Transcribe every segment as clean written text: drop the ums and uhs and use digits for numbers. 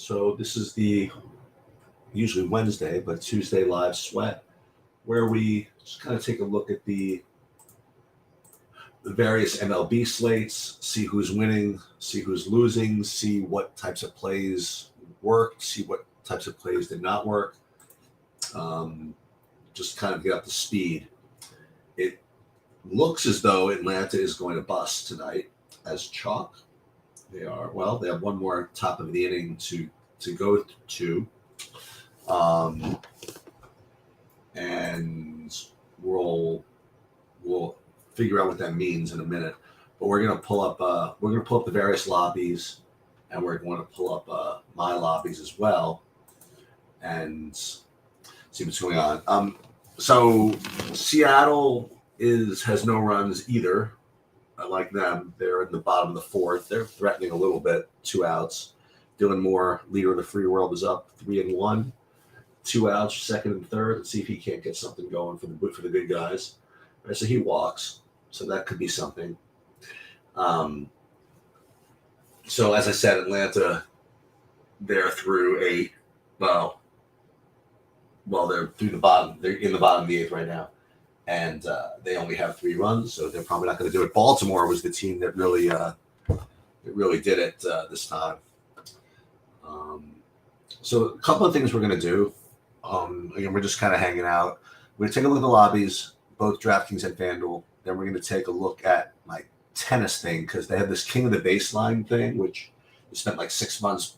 So this is the usually Wednesday, but Tuesday live sweat, where we just kind of take a look at the various MLB slates, see who's winning, see who's losing, see what types of plays worked, see what types of plays did not work. Just kind of get up to speed. It looks as though Atlanta is going to bust tonight as chalk. They have one more top of the inning to go to. And we'll figure out what that means in a minute. But we're gonna pull up the various lobbies, and we're going to pull up my lobbies as well, and see what's going on. So Seattle has no runs either. I like them. They're in the bottom of the fourth. They're threatening a little bit. 2 outs. Dylan Moore, leader of the free world, is up 3-1. 2 outs, second and third. Let's see if he can't get something going for the good guys. All right, so he walks. So that could be something. So as I said, Atlanta, they're through they're through the bottom. They're in the bottom of the 8th right now. And they only have 3 runs, so they're probably not going to do it. Baltimore was the team that really did it this time. So a couple of things we're going to do. Again, we're just kind of hanging out. We're going to take a look at the lobbies, both DraftKings and FanDuel. Then we're going to take a look at my tennis thing, because they have this King of the Baseline thing, which they spent like 6 months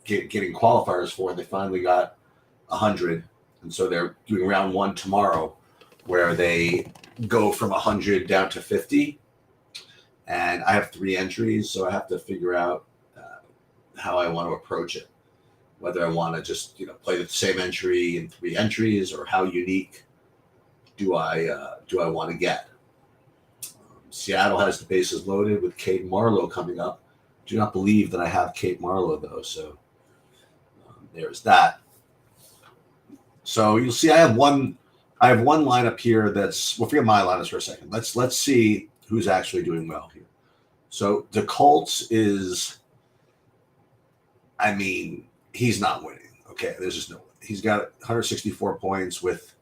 getting qualifiers for. And they finally got 100. And so they're doing round 1 tomorrow, where they go from 100 down to 50. And I have 3 entries, so I have to figure out how I want to approach it. Whether I want to just play the same entry in 3 entries, or how unique do I want to get. Seattle has the bases loaded with Kate Marlowe coming up. Do not believe that I have Kate Marlowe though, so there's that. So you'll see I have one lineup here that's, well, forget my lineups for a second. Let's see who's actually doing well here. So the Colts he's not winning. Okay, there's just no way. He's got 164 points with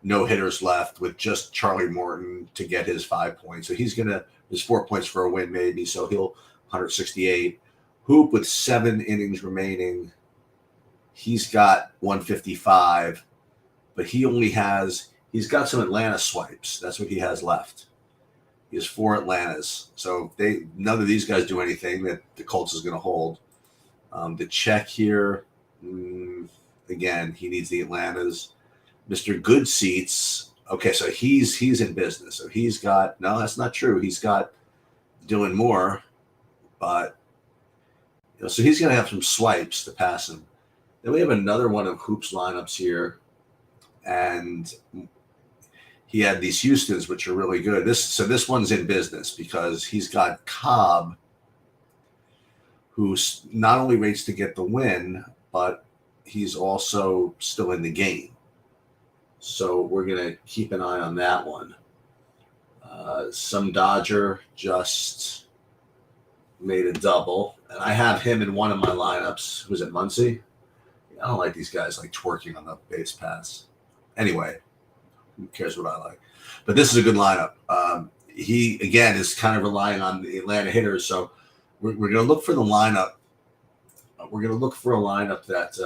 no hitters left, with just Charlie Morton to get his 5 points. So there's 4 points for a win maybe, so he'll 168. Hoop with 7 innings remaining. He's got 155, but he's got some Atlanta swipes. That's what he has left. He has 4 Atlantas. So none of these guys do anything that the Colts is going to hold. The check here, again, he needs the Atlantas. Mr. Good Seats, okay, so he's in business. So he's got, no, that's not true. He's got Dylan Moore, but so he's going to have some swipes to pass him. Then we have another one of Hoop's lineups here, and he had these Houstons, which are really good. This one's in business because he's got Cobb, who not only rates to get the win, but he's also still in the game. So we're going to keep an eye on that one. Some Dodger just made a double, and I have him in one of my lineups. Who's it, Muncy? I don't like these guys like twerking on the base pass. Anyway, who cares what I like? But this is a good lineup. He, again, is kind of relying on the Atlanta hitters, so we're going to look for the lineup. We're going to look for a lineup that,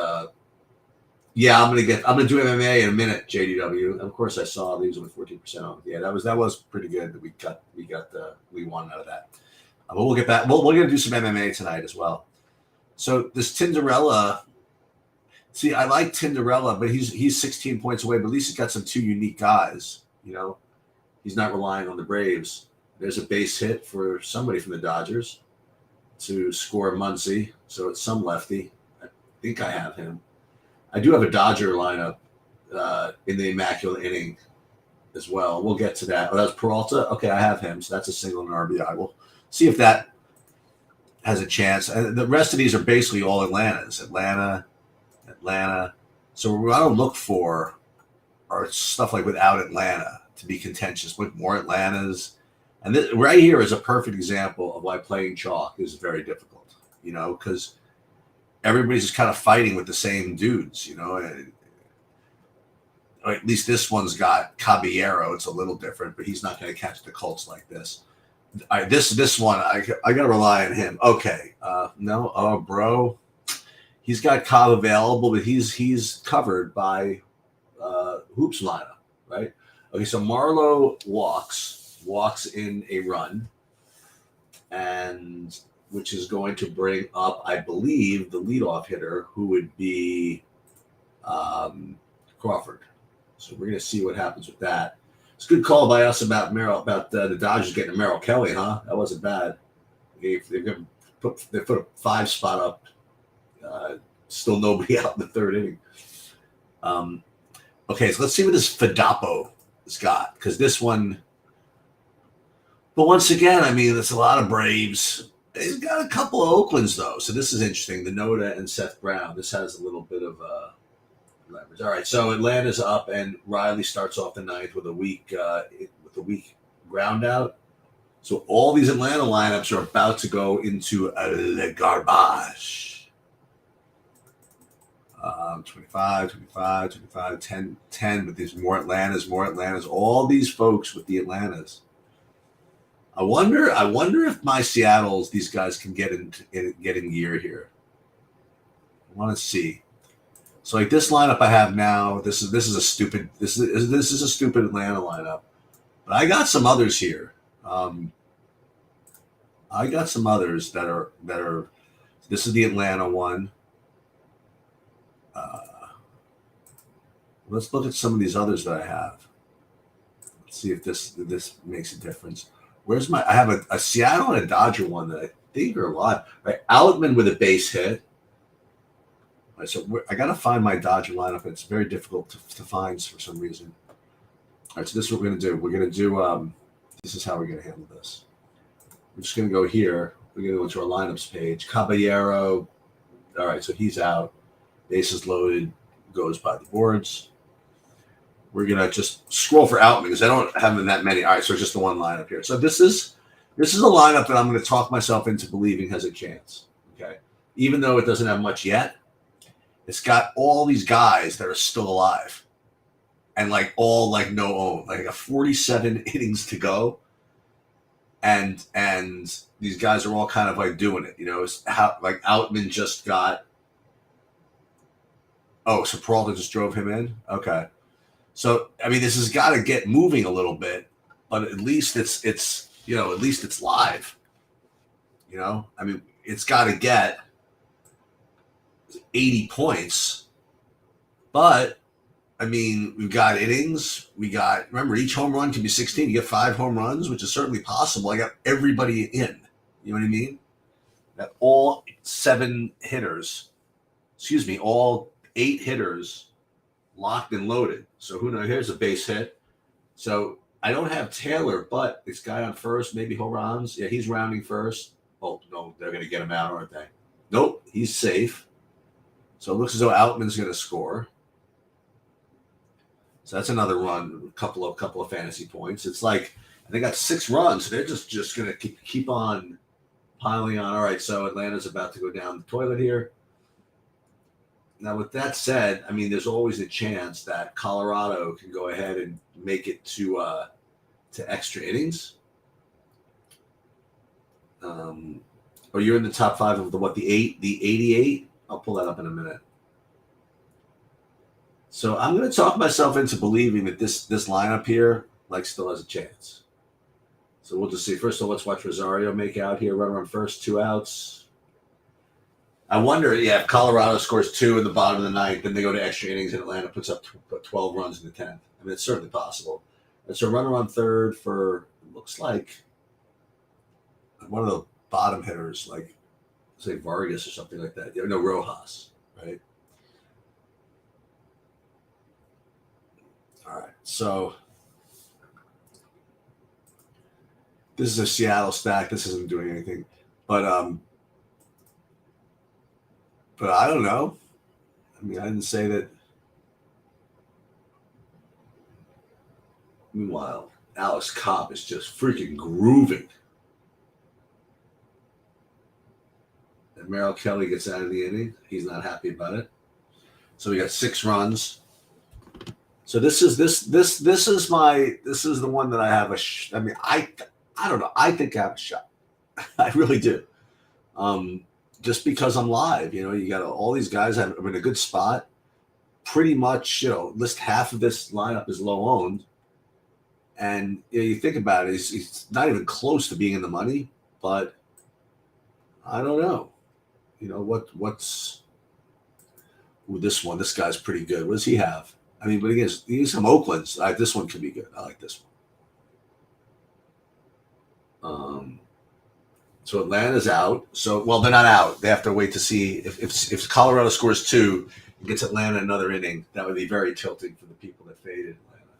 I'm going to do MMA in a minute, JDW. And of course, I saw these with 14% off. Yeah, that was pretty good that we won out of that. But we'll get back. We're going to do some MMA tonight as well. So this Tinderella, see, I like Tinderella, but he's 16 points away. But at least he's got some 2 unique guys. He's not relying on the Braves. There's a base hit for somebody from the Dodgers to score Muncy, so it's some lefty. I think I have him. I do have a Dodger lineup in the immaculate inning as well. We'll get to that. Oh, that's Peralta? Okay, I have him, so that's a single and RBI. We'll see if that has a chance. And the rest of these are basically all Atlantas. Atlanta. So what I don't look for are stuff like without Atlanta to be contentious, with more Atlantas. And this right here is a perfect example of why playing chalk is very difficult, because everybody's just kind of fighting with the same dudes, you know. Or at least this one's got Caballero. It's a little different, but he's not going to catch the Colts like this. This one, I got to rely on him. Okay, no, bro, he's got Cobb available, but he's covered by Hoops lineup, right? Okay, so Marlowe walks in a run, and which is going to bring up, I believe, the leadoff hitter, who would be Crawford. So we're going to see what happens with that. It's a good call by us about the Dodgers getting a Merrill Kelly, huh? That wasn't bad. They put a 5 spot up. Still nobody out in the third inning. Okay, so let's see what this Fadapo has got, because this one. But once again, I mean, it's a lot of Braves. He's got a couple of Oaklands though, so this is interesting. The Noda and Seth Brown. This has a little bit of leverage. All right, so Atlanta's up, and Riley starts off the ninth with a weak ground out. So all these Atlanta lineups are about to go into le garbage. 25, 10, but there's more Atlantas. All these folks with the Atlantas. I wonder if my Seattle's, these guys can get in gear here. I want to see. So like this lineup I have now, this is a stupid Atlanta lineup. But I got some others here. I got some others that are. This is the Atlanta one. Let's look at some of these others that I have. Let's see if this makes a difference. Where's my? I have a Seattle and a Dodger one that I think are alive. Right, Outman with a base hit. Right, so I got to find my Dodger lineup. It's very difficult to find for some reason. All right, so this is what we're going to do. We're going to do. This is how we're going to handle this. We're just going to go here. We're going to go into our lineups page. Caballero. All right, so he's out. Bases loaded. Goes by the boards. We're going to just scroll for Outman because I don't have that many. All right, so it's just the one lineup here. So this is a lineup that I'm going to talk myself into believing has a chance. Okay, even though it doesn't have much yet, it's got all these guys that are still alive, and all no own, like a 47 innings to go, and these guys are all kind of like doing it. You know, it's how like Outman just got. Oh, so Peralta just drove him in. Okay. So, I mean, this has got to get moving a little bit, but at least it's at least it's live. You know, I mean, it's got to get 80 points, but I mean, we've got innings. Remember, each home run can be 16. You get 5 home runs, which is certainly possible. I got everybody in. You know what I mean? That all 8 hitters locked and loaded. So who knows? Here's a base hit. So I don't have Taylor, but this guy on first, maybe home runs. Yeah, he's rounding first. Oh, no, they're going to get him out, aren't they? Nope, he's safe. So it looks as though Outman's going to score. So that's another run, a couple of fantasy points. It's like they got 6 runs. So they're just going to keep on piling on. All right, so Atlanta's about to go down the toilet here. Now, with that said, I mean, there's always a chance that Colorado can go ahead and make it to extra innings. Or you're in the top 5 of the 88? I'll pull that up in a minute. So I'm going to talk myself into believing that this lineup here still has a chance. So we'll just see. First of all, let's watch Rosario make out here. Runner on first, 2 outs. I wonder, if Colorado scores 2 in the bottom of the 9th, then they go to extra innings and Atlanta puts up 12 runs in the 10th. I mean, it's certainly possible. And so runner on third for, it looks like one of the bottom hitters, like, say Vargas or something like that. No, Rojas, right? All right, so this is a Seattle stack. This isn't doing anything. But I don't know. I mean, I didn't say that. Meanwhile, Alex Cobb is just freaking grooving. And Merrill Kelly gets out of the inning. He's not happy about it. So we got 6 runs. So this is the one that I have I don't know. I think I have a shot. I really do. Just because I'm live, you got all these guys. I'm in a good spot. Pretty much, list half of this lineup is low owned. And you think about it, he's not even close to being in the money, but I don't know. What's this one? This guy's pretty good. What does he have? I mean, but he's from Oakland. This one could be good. I like this one. So Atlanta's out. So, well, they're not out. They have to wait to see if Colorado scores 2 and gets Atlanta another inning. That would be very tilting for the people that faded Atlanta,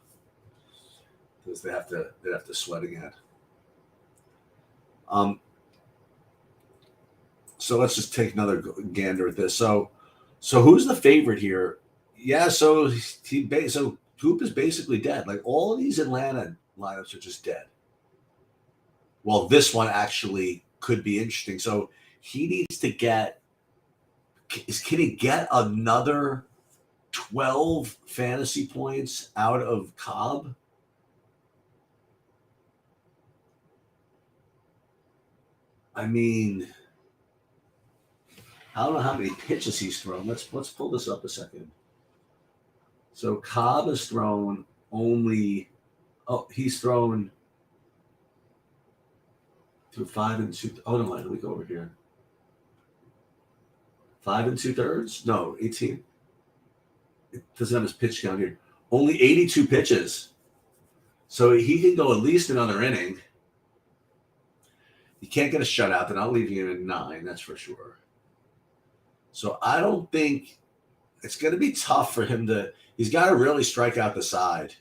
because they'd have to sweat again. So let's just take another gander at this. So who's the favorite here? Yeah, so Hoop is basically dead. Like, all of these Atlanta lineups are just dead. Well, this one actually could be interesting. So he needs to can he get another 12 fantasy points out of Cobb? I mean, I don't know how many pitches he's thrown. Let's pull this up a second. So Cobb has thrown he's thrown through 5 2. Oh no, let me go over here. 5 2/3? No, 18. It doesn't have his pitch count here. Only 82 pitches. So he can go at least another inning. You can't get a shutout. They're not leaving him in 9, that's for sure. So I don't think it's going to be tough for him he's got to really strike out the side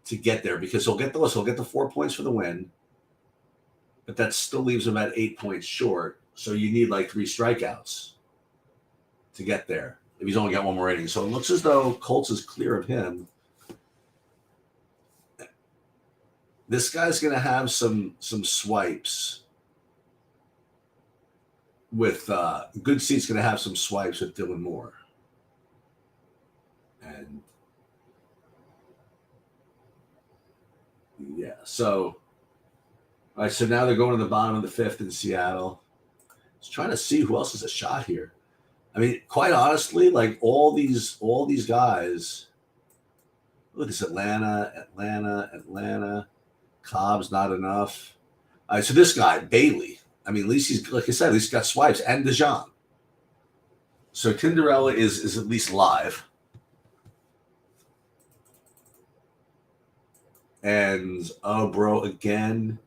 to get there, because he'll get the 4 points for the win, but that still leaves him at 8 points short. So you need like 3 strikeouts to get there if he's only got 1 more inning. So it looks as though Colts is clear of him. This guy's going to have some swipes with Good Seat's going to have some swipes with Dylan Moore. And yeah, so all right, so now they're going to the bottom of the 5th in Seattle. Just trying to see who else has a shot here. I mean, quite honestly, like all these guys. Look at this: Atlanta. Cobb's not enough. All right, so this guy Bailey. I mean, at least he's, like I said, at least got swipes, and DeJong. So Tinderella is at least live. And bro, again.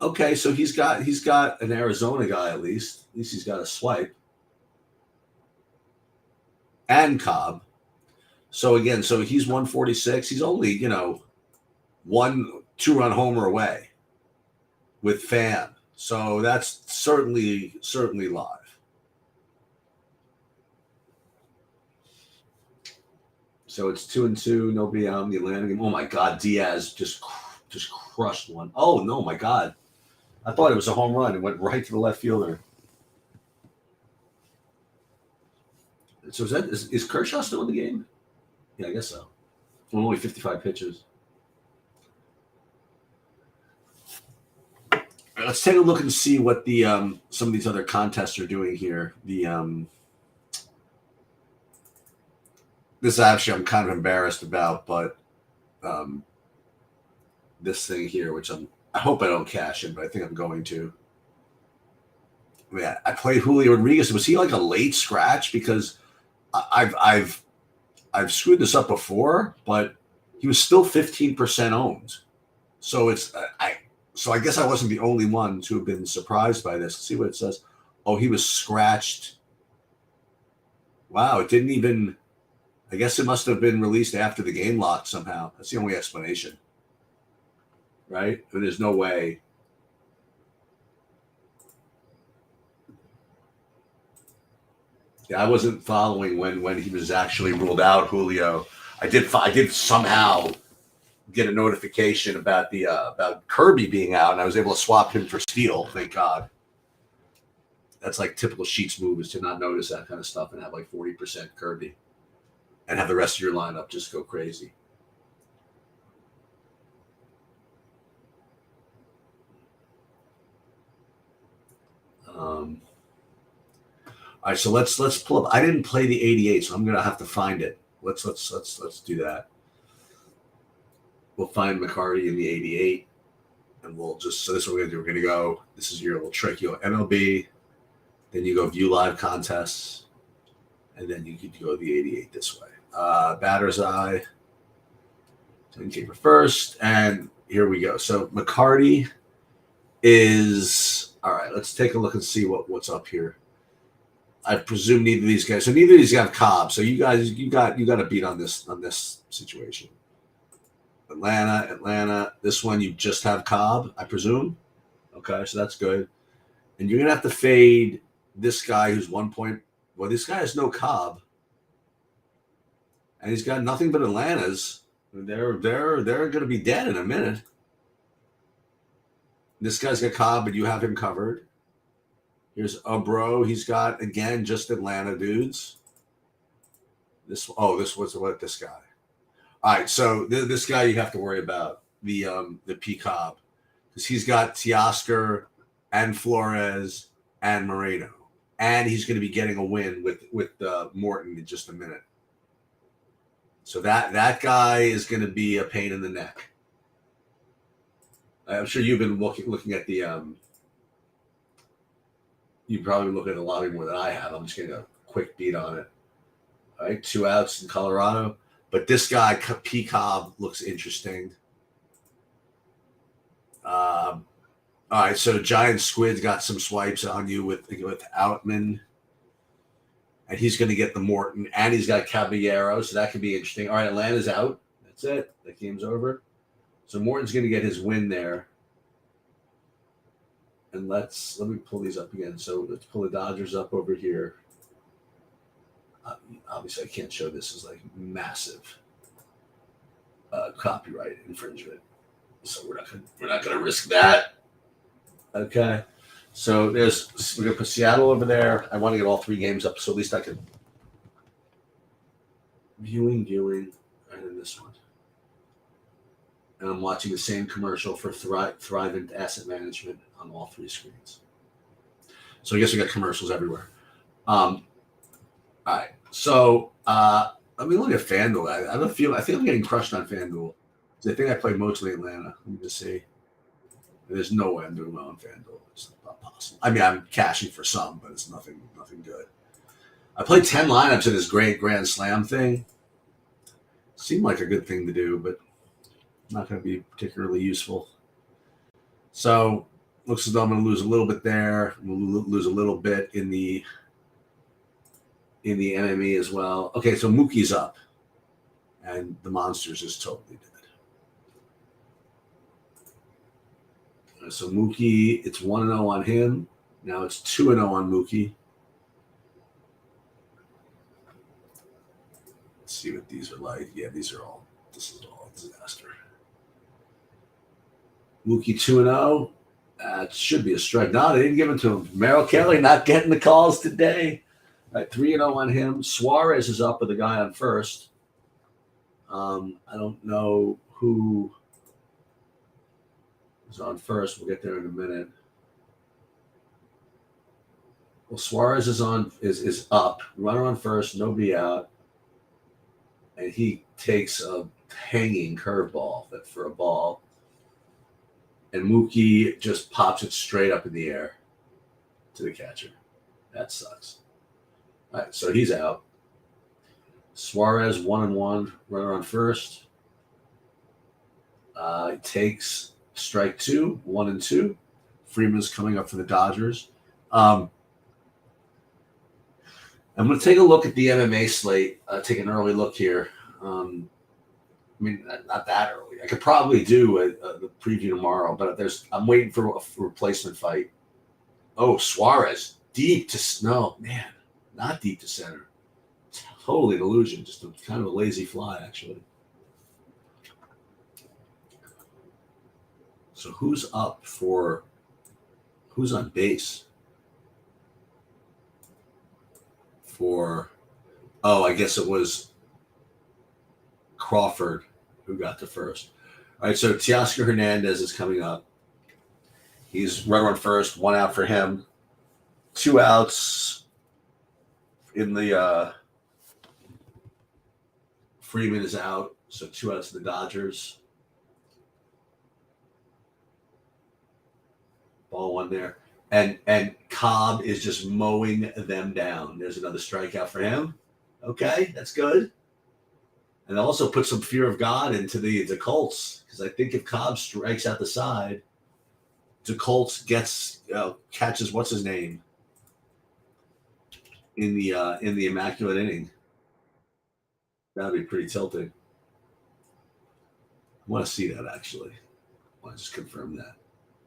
Okay, so he's got an Arizona guy at least. At least he's got a swipe. And Cobb. So again, he's 146. He's only, 1 2-run homer away with Pham. So that's certainly live. So it's 2-2. Nobody out in the Atlanta game. Oh my God, Diaz just crushed one. Oh no, my God! I thought it was a home run. It went right to the left fielder. So is Kershaw still in the game? Yeah, I guess so. Only 55 pitches. All right, let's take a look and see what the some of these other contests are doing here. This actually I'm kind of embarrassed about, but this thing here, which I hope I don't cash in, but I think I'm going to. I played Julio Rodriguez. Was he like a late scratch? Because I've screwed this up before, but he was still 15% owned. So I guess I wasn't the only one to have been surprised by this. Let's see what it says. Oh, he was scratched. Wow, it didn't even. I guess it must have been released after the game locked somehow. That's the only explanation. Right? But there's no way. Yeah, I wasn't following when he was actually ruled out, Julio. I did somehow get a notification about about Kirby being out, and I was able to swap him for Steele. Thank God. That's like typical Sheets move, is to not notice that kind of stuff and have like 40% Kirby and have the rest of your lineup just go crazy. All right, so let's pull up. I didn't play the 88, so I'm gonna have to find it. Let's do that. We'll find McCarty in the 88, and we'll just, so this is what we're gonna do. We're gonna go. This is your little trick. You go MLB, then you go view live contests, and then you could go the 88 this way. Batter's eye, 10K for first, and here we go. So McCarty is all right. Let's take a look and see what's up here. I presume neither of these guys. So neither of these have Cobb. So you guys, you got a beat on this situation. Atlanta. This one you just have Cobb, I presume. Okay, so that's good. And you're gonna have to fade this guy who's 1 point. Well, this guy has no Cobb, and he's got nothing but Atlantas. They're gonna be dead in a minute. This guy's got Cobb, but you have him covered. Here's Bro. He's got, again, just Atlanta dudes. This was what this guy. All right, so this guy you have to worry about, the P Cobb, because he's got Teoscar and Flores and Moreno, and he's going to be getting a win with Morton in just a minute. So that guy is going to be a pain in the neck. I'm sure you've been looking at the. You probably look at a lot more than I have. I'm just getting a quick beat on it. All right, 2 outs in Colorado. But this guy, P. Cobb, looks interesting. All right, so Giant Squid's got some swipes on you with Outman. And he's going to get the Morton. And he's got Caballero, so that could be interesting. All right, Atlanta's out. That's it. That game's over. So Morton's going to get his win there. And let me pull these up again. So let's pull the Dodgers up over here. Obviously, I can't show this as like massive copyright infringement, so we're not gonna risk that. Okay, so we're gonna put Seattle over there. I want to get all 3 games up, so at least I can viewing, and then this one. And I'm watching the same commercial for Thrivent Asset Management on all 3 screens. So I guess we got commercials everywhere. All right. So let me look at FanDuel. I think I'm getting crushed on FanDuel. I think I played mostly Atlanta. Let me just see. There's no way I'm doing well on FanDuel. It's not possible. I mean, I'm cashing for some, but it's nothing good. I played 10 lineups in this great Grand Slam thing. Seemed like a good thing to do, but not going to be particularly useful. So looks as though I'm going to lose a little bit there. I'm going to lose a little bit in the NME as well. Okay, so Mookie's up, and the Monsters is totally dead. So Mookie, it's 1-0 on him. Now it's 2-0 on Mookie. Let's see what these are like. Yeah, this is all a disaster. Mookie 2-0. It should be a strike. No, they didn't give it to him. Merrill Kelly not getting the calls today. All right, 3-0 on him. Suarez is up with the guy on first. I don't know who is on first. We'll get there in a minute. Well, Suarez is up. Runner on first, nobody out. And he takes a hanging curveball for a ball. And Mookie just pops it straight up in the air to the catcher. That sucks. All right, so he's out. Suarez 1-1, runner on first. He takes strike 2, 1-2. Freeman's coming up for the Dodgers. I'm going to take a look at the MMA slate. Take an early look here. I mean, not that early. I could probably do the preview tomorrow, but I'm waiting for a replacement fight. Oh, Suarez deep to not deep to center. Totally an illusion. Just kind of a lazy fly, actually. So who's on base? for, oh, I guess it was Crawford who got the first. All right, so Teoscar Hernandez is coming up. He's runner on first, 1 out for him. 2 outs in the Freeman is out, so 2 outs to the Dodgers. Ball 1 there. And Cobb is just mowing them down. There's another strikeout for him. Okay, that's good. And also put some fear of God into the Colts, because I think if Cobb strikes out the side, the Colts catches what's his name in the immaculate inning. That would be pretty tilting. I want to see that actually. I want to just confirm that.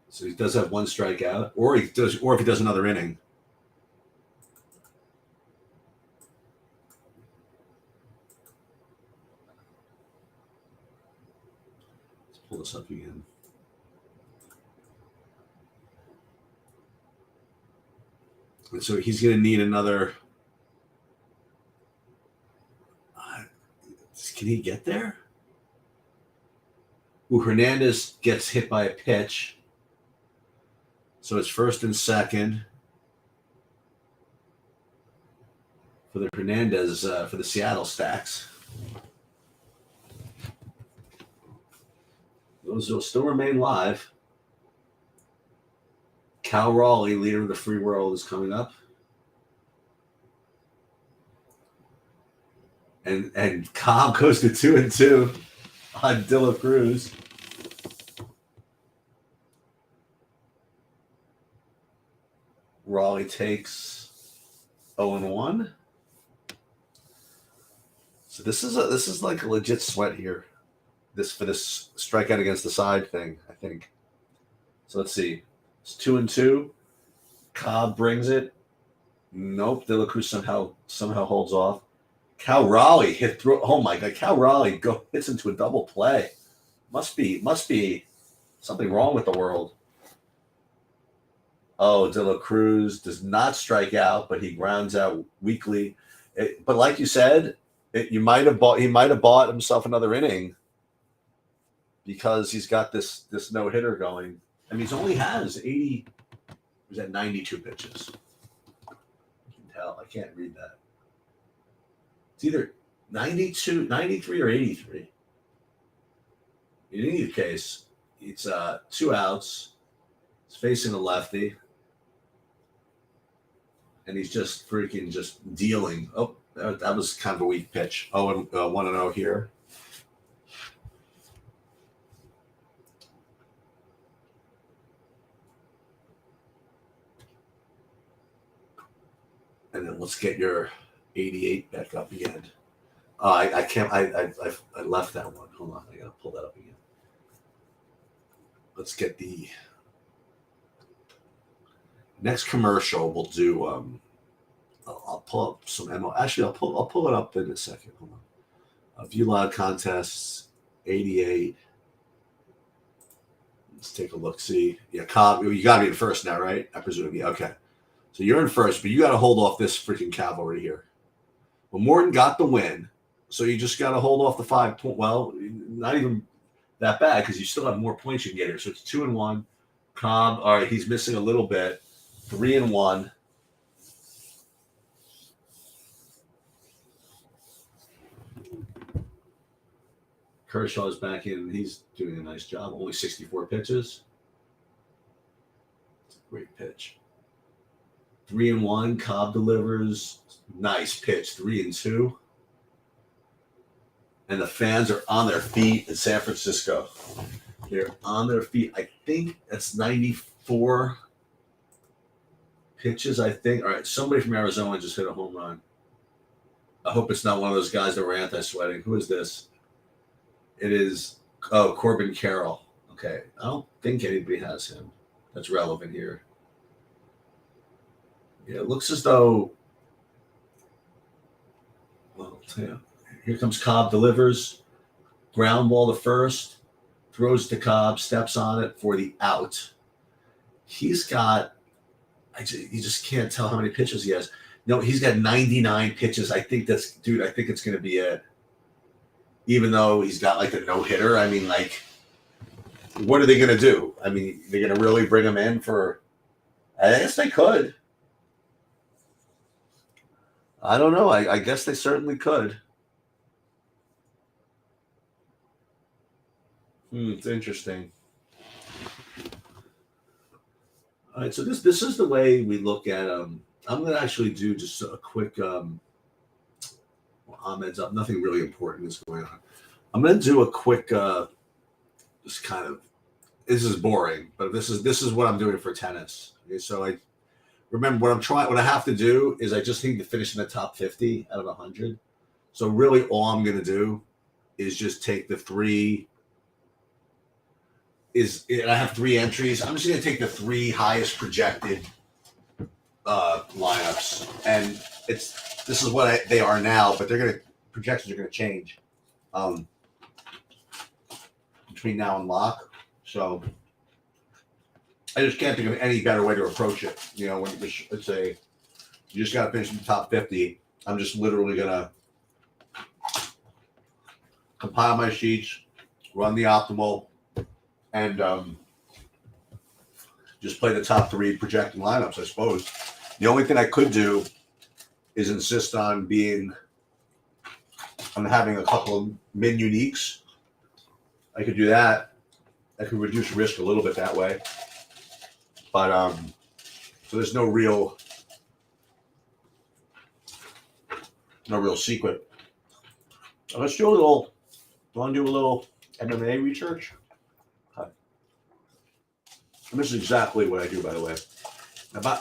So he does have 1 strikeout, or if he does another inning. Let's pull this up again. And so he's going to need another. Can he get there? Ooh, Hernandez gets hit by a pitch. So it's first and second for the Hernandez, for the Seattle Stacks. Those will still remain live. Cal Raleigh, leader of the free world, is coming up. And Cobb goes to 2-2 on De La Cruz. Raleigh takes 0-1. So this is like a legit sweat here. For this strikeout against the side thing, I think. So let's see. It's 2-2. Cobb brings it. Nope. De La Cruz somehow holds off. Cal Raleigh hit through. Oh my God! Cal Raleigh hits into a double play. Must be something wrong with the world. Oh, De La Cruz does not strike out, but he grounds out weakly. But like you said, he might have bought himself another inning because he's got this no hitter going. I mean, he only has 80. Was that 92 pitches? You can tell. I can't read that. It's either 92, 93, or 83. In either case, it's 2 outs. He's facing a lefty. And he's just dealing. Oh, that was kind of a weak pitch. 1-0 here. And then let's get your 88 back up again. I can't. I left that one. Hold on. I gotta pull that up again. Let's get the next commercial. We'll do. I'll pull up some ammo. Actually, I'll pull it up in a second. Hold on. View live contests 88. Let's take a look. See, yeah, Cobb. You got to be in first now, right? I presume. Yeah. Okay. So you're in first, but you got to hold off this freaking cavalry here. Well, Morton got the win, so you just got to hold off the 5 point. Well, not even that bad because you still have more points you can get here. So it's 2-1. Cobb, all right, he's missing a little bit. 3-1. Kershaw is back in. He's doing a nice job. Only 64 pitches. It's a great pitch. 3-1. Cobb delivers. Nice pitch. 3-2. And the fans are on their feet in San Francisco. They're on their feet. I think that's 94 pitches, I think. All right, somebody from Arizona just hit a home run. I hope it's not one of those guys that were anti-sweating. Who is this? It is, Corbin Carroll. Okay, I don't think anybody has him that's relevant here. Yeah, it looks as though, well, yeah. Here comes Cobb, delivers, ground ball to first, throws to Cobb, steps on it for the out. He's got, you just can't tell how many pitches he has. No, he's got 99 pitches. I think that's, dude, I think it's going to be it. Even though he's got like the no hitter, I mean, like, what are they going to do? I mean, they're going to really bring him in for, I guess they could. I don't know. I guess they certainly could. It's interesting. All right, so this is the way we look at I'm going to actually do just a quick Ahmed's up. Nothing really important is going on. I'm going to do a quick just kind of, this is boring, but this is what I'm doing for tennis. Okay, so I remember what I have to do is I just need to finish in the top 50 out of 100. So really all I'm going to do is just take the three and I have 3 entries. I'm just going to take the 3 highest projected lineups, and this is what they are now, but projections are going to change between now and lock. So I just can't think of any better way to approach it. You know, when let's say you just got to finish in the top 50, I'm just literally going to compile my sheets, run the optimal, and just play the top 3 projecting lineups, I suppose. The only thing I could do is insist on having a couple of min uniques. I could do that. I could reduce risk a little bit that way. But so there's no real secret. Let's do a little. Want to do a little MMA research? Okay. And this is exactly what I do, by the way.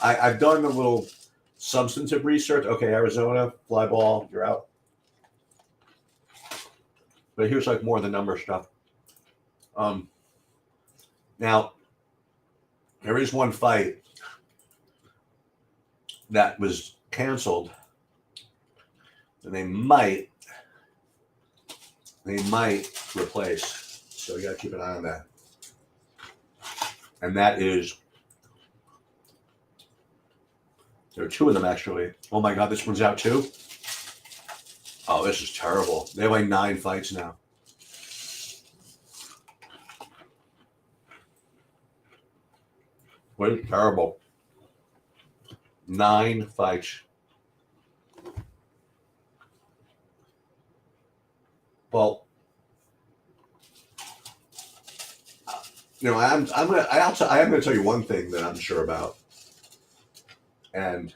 I've done a little substantive research. Okay, Arizona, fly ball, you're out. But here's like more of the number stuff. Now, there is one fight that was canceled, and they might replace. So you got to keep an eye on that. And that is, there are 2 of them actually. Oh my God, this one's out too? Oh, this is terrible. They have like 9 fights now. What is terrible? 9 fights. Well, you know, I am gonna tell you one thing that I'm sure about. And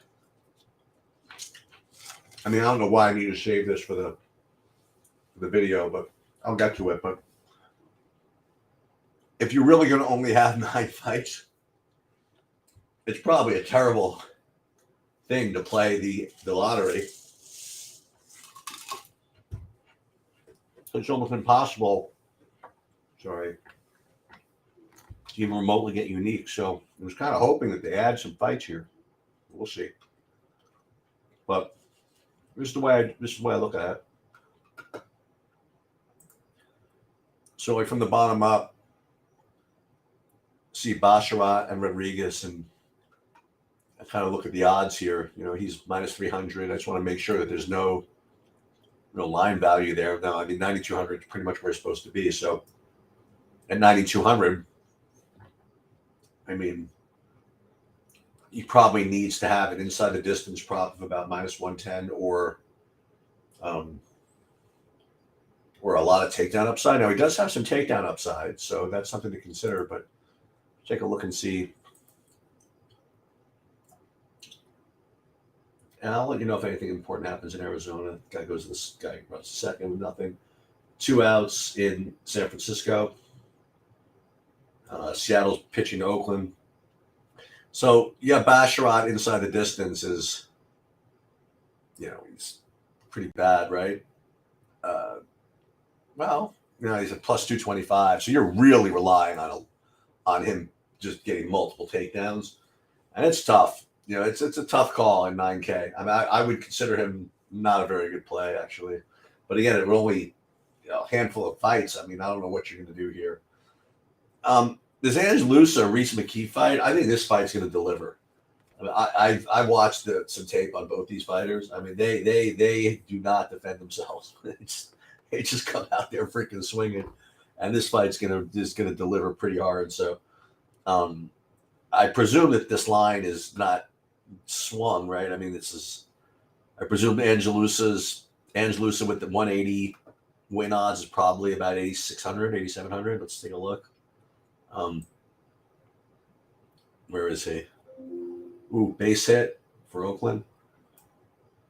I mean, I don't know why I need to save this for the video, but I'll get to it. But if you're really going to only have 9 fights, it's probably a terrible thing to play the lottery. It's almost impossible. Sorry. To even remotely get unique. So I was kind of hoping that they add some fights here. We'll see. But this is the way I look at it. So like from the bottom up, see Basharat and Rodriguez, and I kind of look at the odds here. You know, he's minus 300. I just want to make sure that there's no line value there. No, I mean 9,200 is pretty much where it's supposed to be. So at 9,200, I mean, he probably needs to have an inside the distance prop of about minus 110 or a lot of takedown upside. Now he does have some takedown upside, so that's something to consider. But take a look and see. And I'll let you know if anything important happens in Arizona. Guy goes this guy runs second with nothing. 2 outs in San Francisco. Seattle's pitching to Oakland. So yeah, Basharat inside the distance is, he's pretty bad, right? Well, he's a plus 225. So you're really relying on him just getting multiple takedowns, and it's tough. It's a tough call in 9K. I mean, I would consider him not a very good play, actually. But again, it were only a handful of fights. I mean, I don't know what you're going to do here. This Ange Lusa Reese McKee fight, I think this fight's going to deliver. I mean, I watched some tape on both these fighters. I mean, they do not defend themselves. They just come out there freaking swinging, and this fight's gonna deliver pretty hard. So, I presume that this line is not swung, right? I mean, I presume Angelusa with the 180 win odds is probably about 8,600, 8,700. Let's take a look. Where is he? Ooh, base hit for Oakland.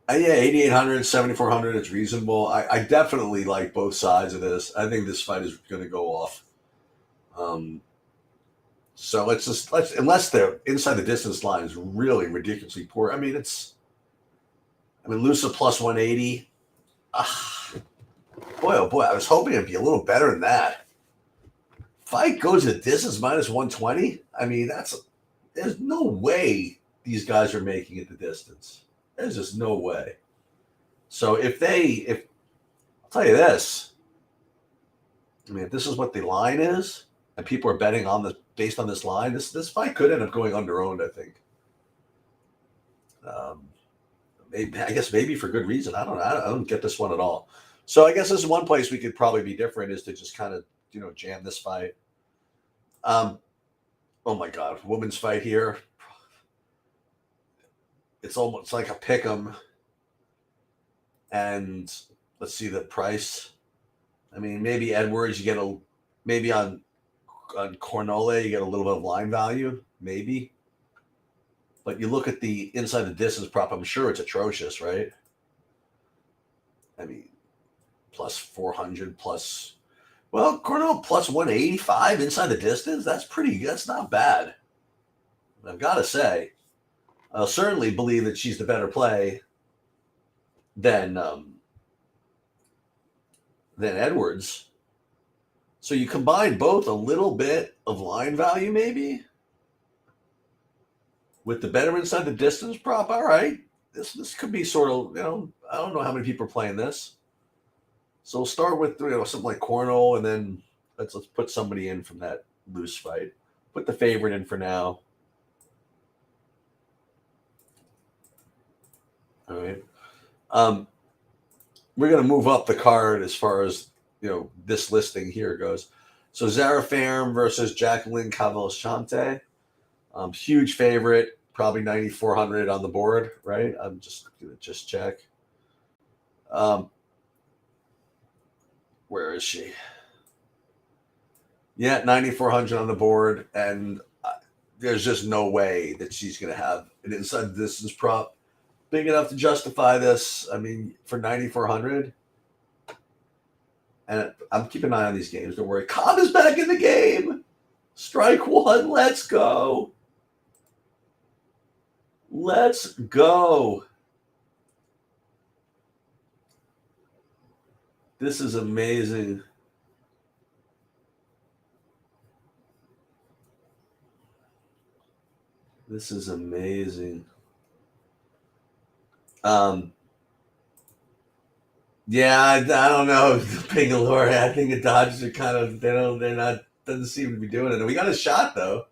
Yeah, 8,800, 7,400. It's reasonable. I definitely like both sides of this. I think this fight is going to go off. So unless the inside the distance line is really ridiculously poor. I mean, Lusa plus 180. Boy, oh boy, I was hoping it'd be a little better than that. Fight goes to distance minus 120. I mean, there's no way these guys are making it the distance. There's just no way. So if I'll tell you this, I mean, if this is what the line is, and people are betting on based on this line, this fight could end up going under-owned, I think. Maybe for good reason. I don't know. I don't get this one at all. So I guess this is one place we could probably be different, is to just kind of jam this fight. Oh my God, women's fight here. It's almost like a pick 'em. And let's see the price. I mean, maybe Edwards, you get maybe on Cornolle, you get a little bit of line value, maybe. But you look at the inside the distance prop, I'm sure it's atrocious, right? I mean, plus 400, plus, well, Cornolle plus 185 inside the distance. That's not bad. I've got to say, I'll certainly believe that she's the better play than Edwards. So you combine both a little bit of line value, maybe, with the better inside the distance prop. All right, this could be sort of, I don't know how many people are playing this. So we'll start with something like Cornell, and then let's put somebody in from that loose fight. Put the favorite in for now. All right. We're going to move up the card as far as this listing here goes. So Zara Fairm versus Jacqueline Cavalcante. Huge favorite, probably 9,400 on the board, right? I'm just going to check. Where is she? Yeah, 9,400 on the board, and there's just no way that she's going to have an inside distance prop big enough to justify this. I mean, for 9,400. And I'm keeping an eye on these games. Don't worry. Cobb is back in the game. Strike one. Let's go. Let's go. This is amazing. This is amazing. Yeah, I don't know. Bangalore, I think the Dodgers are kind of, doesn't seem to be doing it. And we got a shot, though.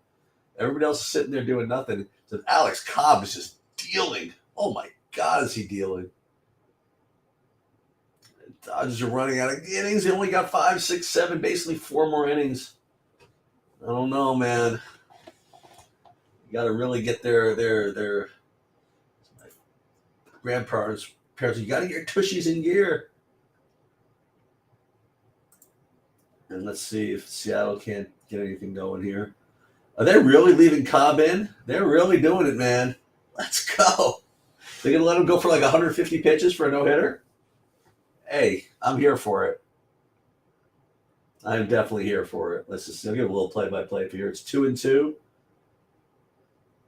Everybody else is sitting there doing nothing. So Alex Cobb is just dealing. Oh, my God, is he dealing? The Dodgers are running out of innings. They only got 5, 6, 7, basically 4 more innings. I don't know, man. You got to really get their grandparents. You got to get your tushies in gear. And let's see if Seattle can't get anything going here. Are they really leaving Cobb in? They're really doing it, man. Let's go. They're going to let him go for like 150 pitches for a no-hitter? Hey, I'm here for it. I'm definitely here for it. I'll give a little play-by-play for here. It's 2-2.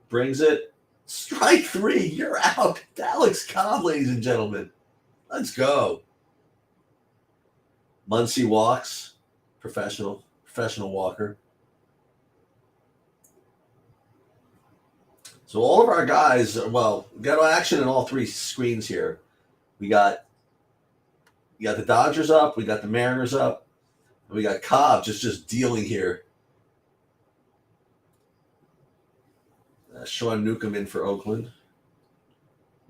Brings it. Strike 3. You're out. Alex Cobb, ladies and gentlemen. Let's go. Muncy walks. Professional walker. So all of our guys, we got action in all 3 screens here. We got the Dodgers up, we got the Mariners up, and we got Cobb just dealing here. Sean Newcomb in for Oakland.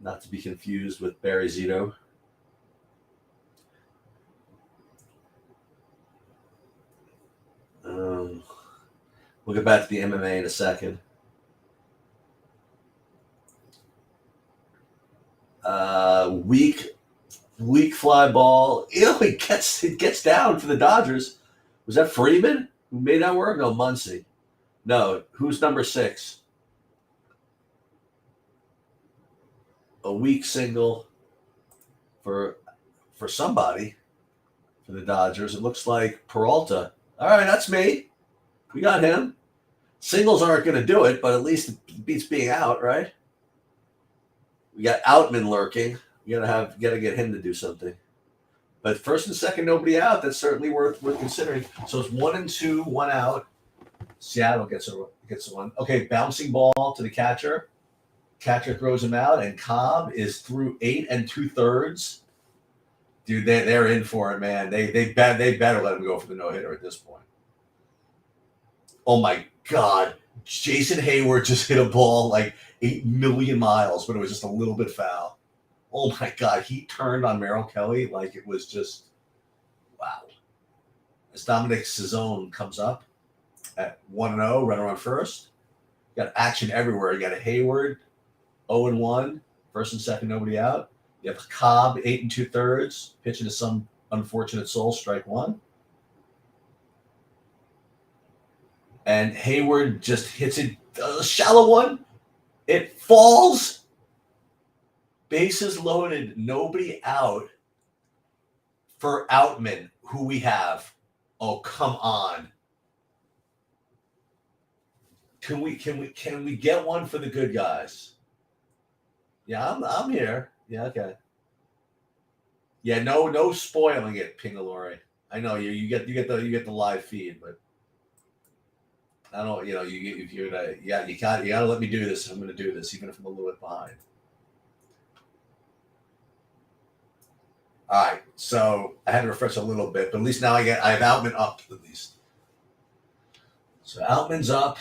Not to be confused with Barry Zito. We'll get back to the MMA in a second. Weak fly ball. It gets down for the Dodgers. Was that Freeman who made that work? No, Muncy. No, who's number 6? A weak single for somebody for the Dodgers. It looks like Peralta. All right, that's me. We got him. Singles aren't going to do it, but at least it beats being out, right? We got Outman lurking. You gotta get him to do something. But first and second, nobody out. That's certainly worth considering. So it's 1 and 2, 1 out. Seattle gets one. Okay, bouncing ball to the catcher. Catcher throws him out, and Cobb is through 8 2/3. Dude, they're in for it, man. They better let him go for the no-hitter at this point. Oh my God. Jason Hayward just hit a ball like 8 million miles, but it was just a little bit foul. Oh my God. He turned on Merrill Kelly like it was just wow. As Dominic Cizone comes up at 1-0, runner on first. You got action everywhere. You got a Hayward, 0-1, first and second, nobody out. You have Cobb, 8 2/3, pitching to some unfortunate soul, strike 1. And Hayward just hits it, a shallow one. It falls. Bases loaded, nobody out for Outman, who we have. Oh, come on. Can we get one for the good guys? Yeah, I'm here. Yeah, okay. Yeah, no spoiling it, Pingalore. I know you get the live feed, but I don't. You gotta let me do this. I'm gonna do this, even if I'm a little bit behind. All right, so I had to refresh a little bit, but at least now I have Outman up at least. So Outman's up.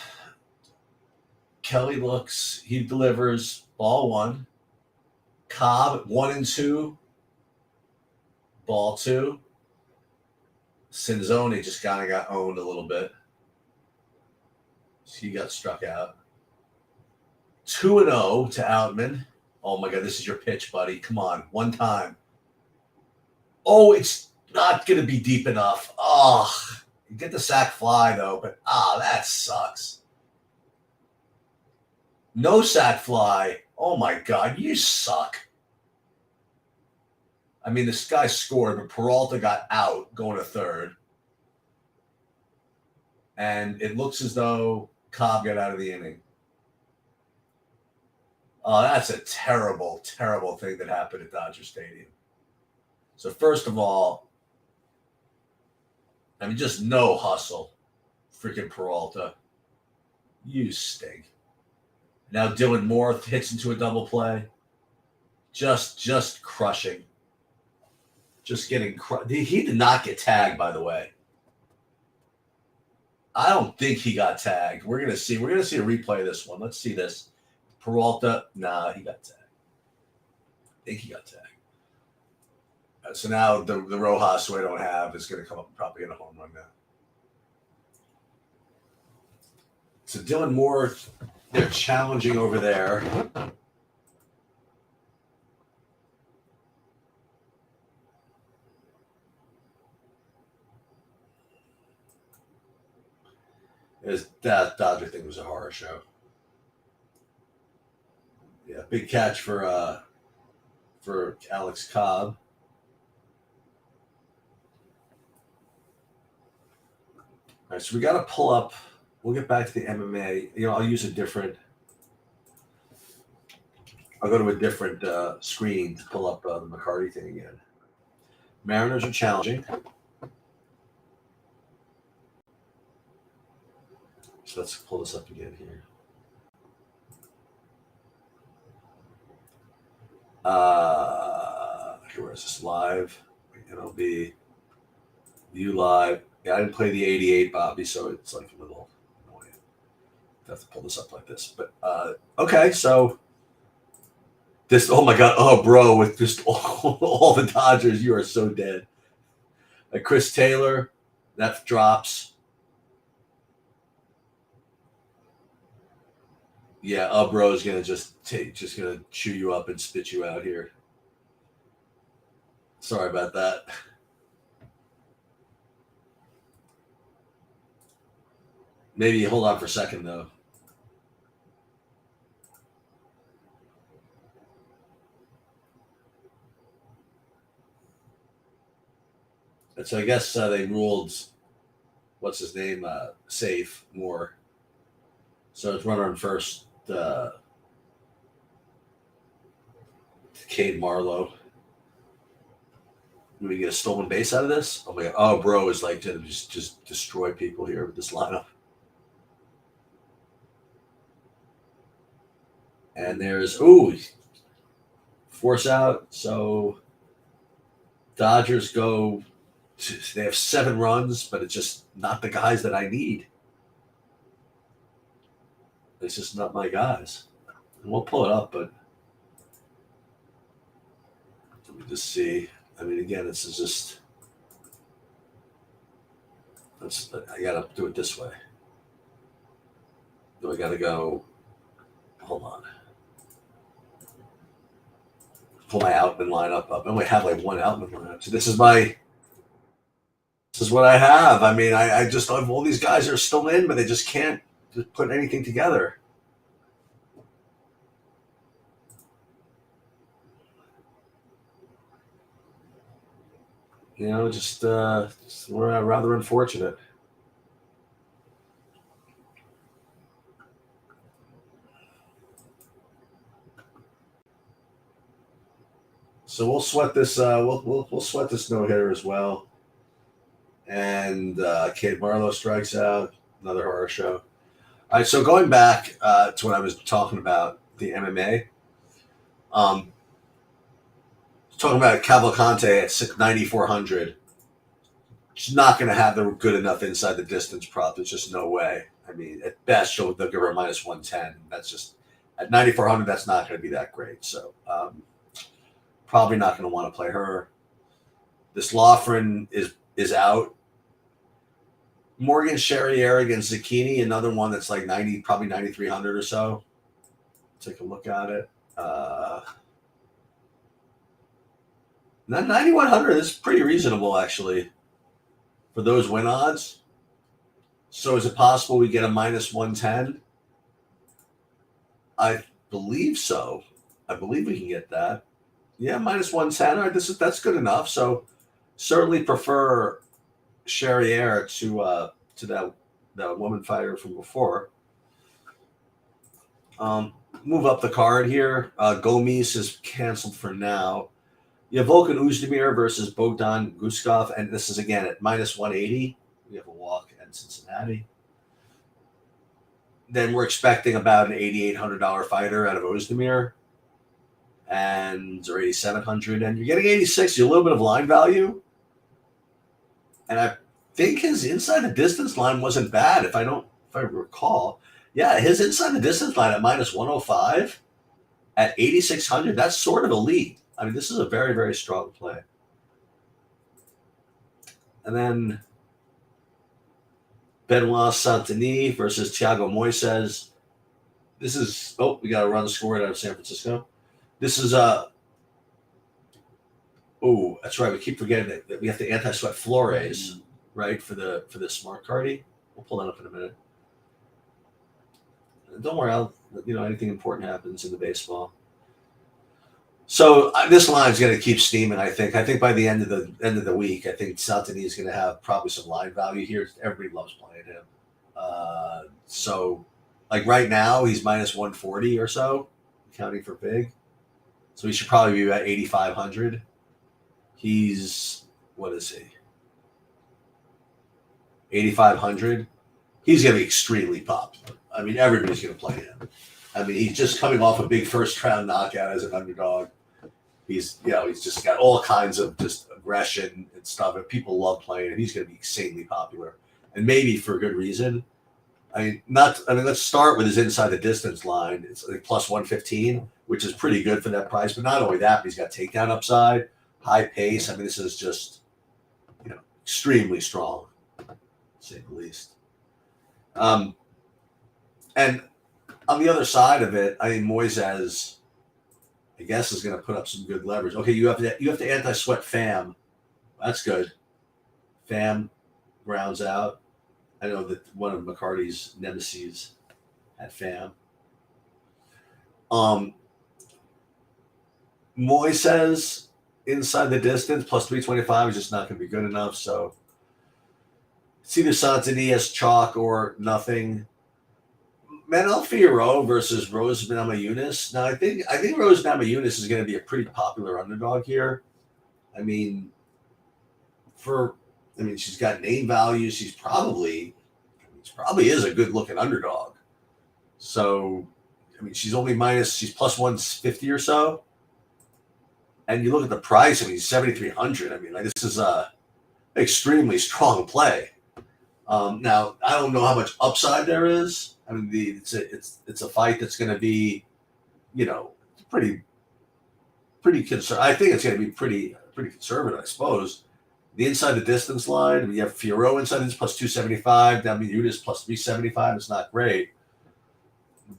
Kelly looks. He delivers. Ball 1. Cobb 1 and 2. Ball 2. Cinzoni just kind of got owned a little bit. He got struck out. 2-0 to Outman. Oh my God, this is your pitch, buddy. Come on, one time. Oh, it's not going to be deep enough. Oh, you get the sack fly though, but that sucks. No sack fly. Oh my God, you suck. I mean, this guy scored, but Peralta got out going to third. And it looks as though Cobb got out of the inning. Oh, that's a terrible, terrible thing that happened at Dodger Stadium. So first of all, I mean, just no hustle. Freaking Peralta. You stink. Now Dylan Moore hits into a double play. Just crushing. Just getting crushed. He did not get tagged, by the way. I don't think he got tagged. We're gonna see a replay of this one. Let's see this. Peralta, nah, he got tagged. I think he got tagged. So now the Rojas, who I don't have, is going to come up and probably get a home run now. So Dylan Moore, they're challenging over there. That Dodger thing was a horror show. Yeah, big catch for Alex Cobb. All right, so we got to pull up. We'll get back to the MMA. I'll use a different. I'll go to a different screen to pull up the McCarty thing again. Mariners are challenging. So let's pull this up again here. Where is this live? MLB. View live. Yeah, I didn't play the 88, Bobby, so it's like a little annoying. have to pull this up like this. But okay, so this. Oh my God! Oh, bro, with just all the Dodgers, you are so dead. Like Chris Taylor, that drops. Yeah, bro is gonna just gonna chew you up and spit you out here. Sorry about that. Maybe hold on for a second though. And so I guess they ruled what's his name safe more. So it's runner on first. Cade Marlowe. Do we get a stolen base out of this? Oh my God! Oh, bro is like to just destroy people here with this lineup. And there's force out. So Dodgers go. They have 7 runs, but it's just not the guys that I need. It's just not my guys. And we'll pull it up, but let me just see. I mean, again, this is just. I gotta do it this way. Do I gotta go? Hold on. Pull my Outman lineup up. I only have like one Outman lineup. So this is what I have. I mean, I just have all these guys are still in, but they just can't just put anything together. You know, just we're rather unfortunate. So we'll sweat this. We'll sweat this no hitter as well. And Cade Marlowe strikes out. Another horror show. All right. So going back to what I was talking about, the MMA. Talking about Cavalcante at 9,400. She's not going to have the good enough inside the distance prop. There's just no way. I mean, at best, they'll give her a minus 110. That's just at 9,400. That's not going to be that great. So probably not going to want to play her. This Loughran is out. Morgan Charrier against Zucchini, another one that's like 90, probably 9,300 or so. Take a look at it. 9,100 is pretty reasonable actually for those win odds. So is it possible we get a minus 110? I believe so. I believe we can get that. Yeah, minus 110. All right, that's good enough. So certainly prefer Charrier to that woman fighter from before. Move up the card here. Gomes is canceled for now. You have Volkan Oezdemir versus Bogdan Guskov, and this is again at minus 180. We have a walk at Cincinnati. Then we're expecting about an $8,800 fighter out of Oezdemir, or 8,700, and you're getting 86. You're a little bit of line value, and I think his inside the distance line wasn't bad. If I recall, yeah, his inside the distance line at minus 105 at 8,600. That's sort of elite. I mean, this is a very, very strong play. And then Benoit Saint-Denis versus Thiago Moises. This is, we got to run the score out of San Francisco. This is, that's right. We keep forgetting that we have to anti-sweat Flores, right, for the smart cardie. We'll pull that up in a minute. And don't worry, anything important happens in the baseball. So this line is going to keep steaming. I think by the end of the week, I think Saint-Denis is going to have probably some line value here. Everybody loves playing him. So like right now, he's minus 140 or so, counting for big. So he should probably be about 8,500. He's what is he? 8,500. He's going to be extremely popular. I mean, everybody's going to play him. I mean, he's just coming off a big first round knockout as an underdog. He's just got all kinds of just aggression and stuff, and people love playing him. He's going to be insanely popular, and maybe for good reason. Let's start with his inside the distance line. It's like plus 115, which is pretty good for that price. But not only that, but he's got takedown upside, high pace. I mean, this is just, extremely strong, to say the least. And on the other side of it, I mean, Moises, I guess, is going to put up some good leverage. Okay, you have to anti-sweat Fam. That's good. Fam grounds out. I know that one of McCarty's nemesis had Fam. Moises inside the distance plus 325 is just not going to be good enough. So it's either Santini as chalk or nothing. Manuel Figueroa versus Rose Namajunas. Now I think Rose Namajunas is going to be a pretty popular underdog here. I mean, she's got name value. She probably is a good looking underdog. So, she's plus 150 or so. And you look at the price, 7,300. This is a extremely strong play. Now, I don't know how much upside there is. It's a fight that's going to be, pretty conservative. I think it's going to be pretty conservative, I suppose. The inside the distance line, you have Figueroa inside this plus 275. Namajunas plus 375. It's not great.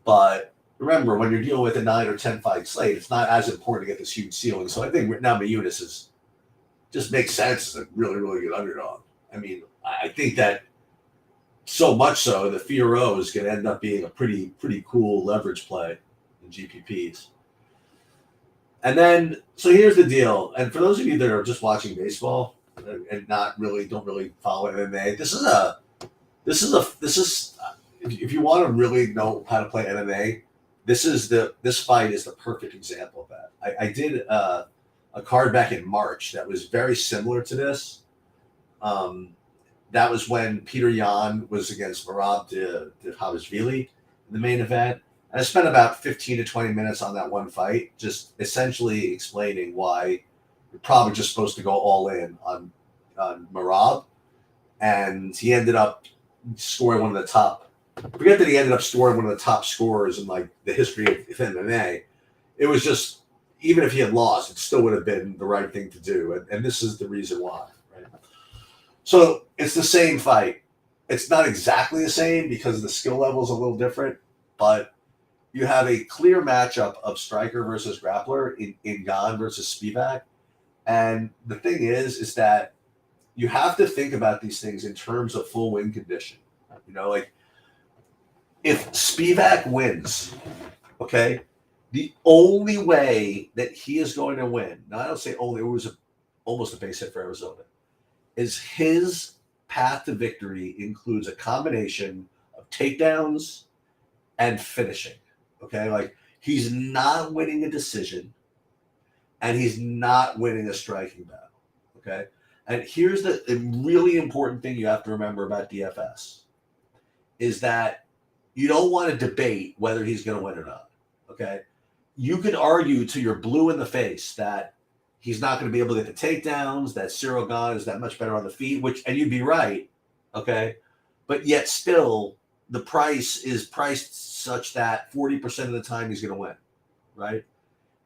But remember, when you're dealing with a 9 or 10 fight slate, it's not as important to get this huge ceiling. So I think Namajunas just makes sense as a really, really good underdog. I think that so much so that Figueroa is going to end up being a pretty cool leverage play in GPPs. And then, so here's the deal. And for those of you that are just watching baseball and don't really follow MMA, this is if you want to really know how to play MMA, this fight is the perfect example of that. I did a card back in March that was very similar to this. That was when Peter Yan was against Merab Dvalishvili in the main event. And I spent about 15 to 20 minutes on that one fight, just essentially explaining why you're probably just supposed to go all in on Merab. And he ended up scoring one of the top. Forget that he ended up scoring one of the top scorers in the history of MMA. It was just, even if he had lost, it still would have been the right thing to do. And this is the reason why. Right? So it's the same fight. It's not exactly the same because the skill level is a little different, but you have a clear matchup of striker versus grappler in Yan versus Spivak. And the thing is that you have to think about these things in terms of full win condition. If Spivak wins, okay, the only way that he is going to win, now I don't say only, it was almost a base hit for Arizona, is his path to victory includes a combination of takedowns and finishing. Okay, he's not winning a decision and he's not winning a striking battle. Okay, and here's the really important thing you have to remember about DFS is that you don't want to debate whether he's going to win or not. Okay, you could argue till you're blue in the face that he's not going to be able to get the takedowns, that Cyril Gane is that much better on the feet, and you'd be right. Okay, but yet still the price is priced such that 40% of the time he's going to win, right?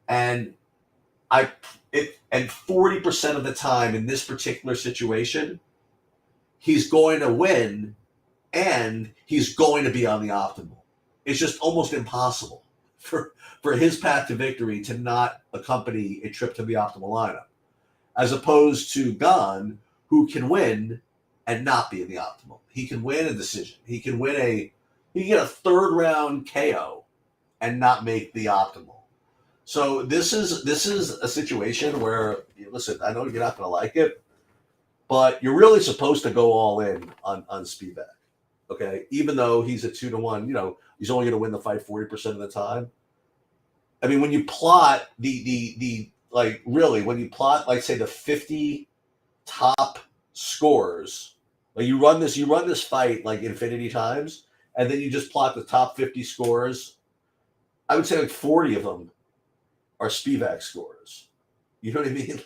And 40% of the time in this particular situation, he's going to win and he's going to be on the optimal. It's just almost impossible for his path to victory to not accompany a trip to the optimal lineup, as opposed to Gane, who can win and not be in the optimal. He can win a decision. He can get a third round KO and not make the optimal. So this is a situation where, listen, I know you're not going to like it, but you're really supposed to go all in on Spivak. Okay, even though he's a 2-1, he's only going to win the fight 40% of the time. When you plot when you plot, say the 50 top scores, you run this fight infinity times, and then you just plot the top 50 scores. I would say 40 of them are Spivak scores. You know what I mean?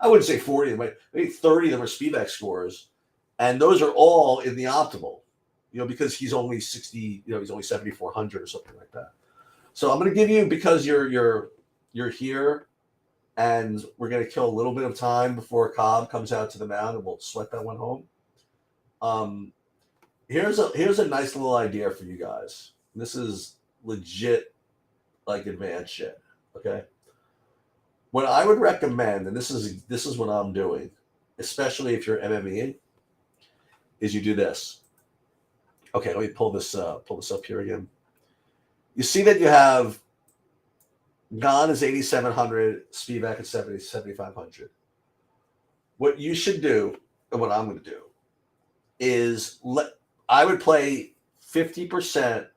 I wouldn't say 40 of them, maybe 30 of them are Spivak scores, and those are all in the optimal. because he's only 60, he's only 7,400 or something like that. So I'm going to give you, because you're here, and we're going to kill a little bit of time before Cobb comes out to the mound, and we'll sweat that one home. Here's a nice little idea for you guys. This is legit, like, advanced shit. Okay. What I would recommend, and this is what I'm doing, especially if you're MMEing, is you do this. Okay, let me pull this up here again. You see that you have Gone is 8,700, Spivak is 7,500. What you should do, and what I'm going to do, is I would play 50%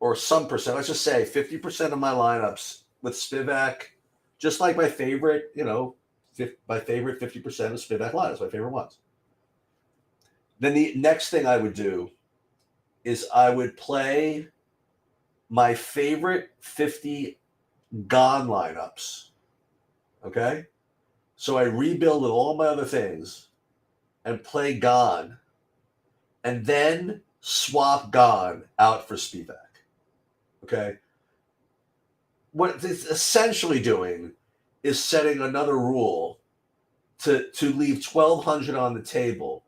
or some percent. Let's just say 50% of my lineups with Spivak, just like my favorite, my favorite 50% of Spivak lineups, my favorite ones. Then the next thing I would do is I would play my favorite 50 Gone lineups. Okay? So I rebuild with all my other things and play Gone, and then swap Gone out for Spivak. Okay? What it's essentially doing is setting another rule to leave 1,200 on the table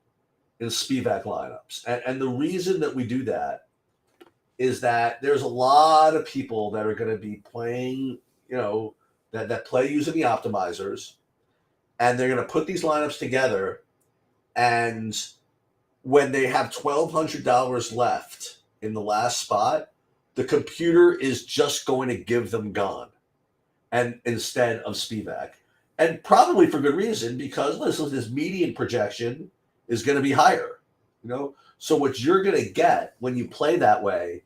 in Spivak lineups. And the reason that we do that is that there's a lot of people that are going to be playing, that play using the optimizers, and they're going to put these lineups together, and when they have $1,200 left in the last spot, the computer is just going to give them Gone, and instead of Spivak. And probably for good reason, because listen, this median projection is going to be higher. So what you're going to get when you play that way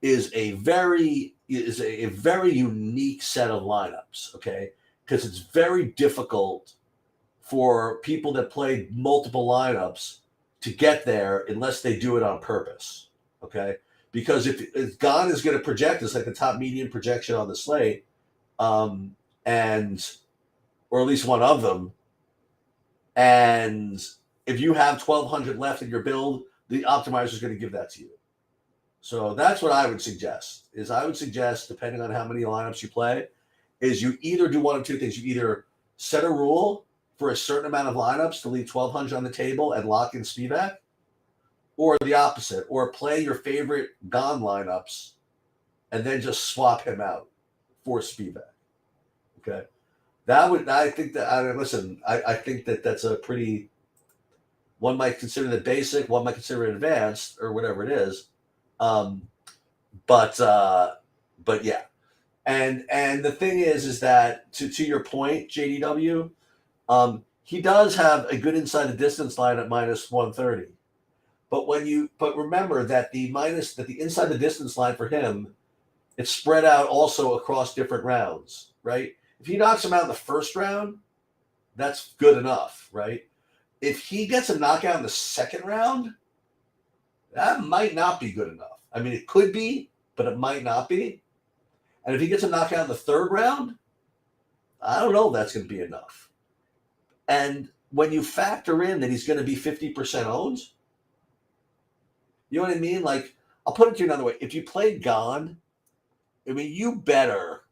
is a very unique set of lineups, okay? Because it's very difficult for people that play multiple lineups to get there unless they do it on purpose, okay? Because if Gone is going to project, it's like the top median projection on the slate, or at least one of them, and if you have 1,200 left in your build, the optimizer is going to give that to you. So that's what I would suggest. Depending on how many lineups you play, is you either do one of two things. You either set a rule for a certain amount of lineups to leave 1,200 on the table and lock in Spivak, or the opposite, or play your favorite Gone lineups and then just swap him out for Spivak. Okay. I think that that's a pretty, one might consider it basic, one might consider it advanced, or whatever it is. But yeah. And the thing is that to your point, JDW, he does have a good inside the distance line at minus 130. But remember that the inside the distance line for him, it's spread out also across different rounds, right? If he knocks him out in the first round, that's good enough, right? If he gets a knockout in the second round, that might not be good enough. I mean, it could be, but it might not be. And if he gets a knockout in the third round, I don't know if that's going to be enough. And when you factor in that he's going to be 50% owned, you know what I mean? Like, I'll put it to you another way. If you play Gone, I mean, you better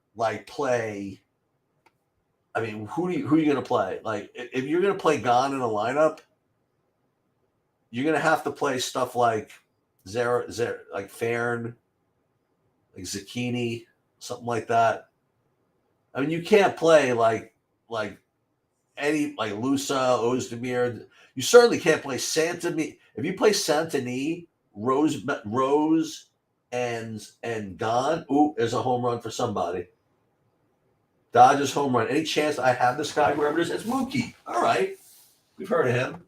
play. I mean, who are you going to play? Like, if you're going to play Gone in a lineup, you're going to have to play stuff like like Farn, like Zucchini, something like that. I mean, you can't play like any Lusa, Ozdemir. You certainly can't play Santini. If you play Santini, Rose, and Gone, ooh, there's a home run for somebody. Dodgers home run. Any chance I have this guy wherever it is? It's Mookie. All right. We've heard of him.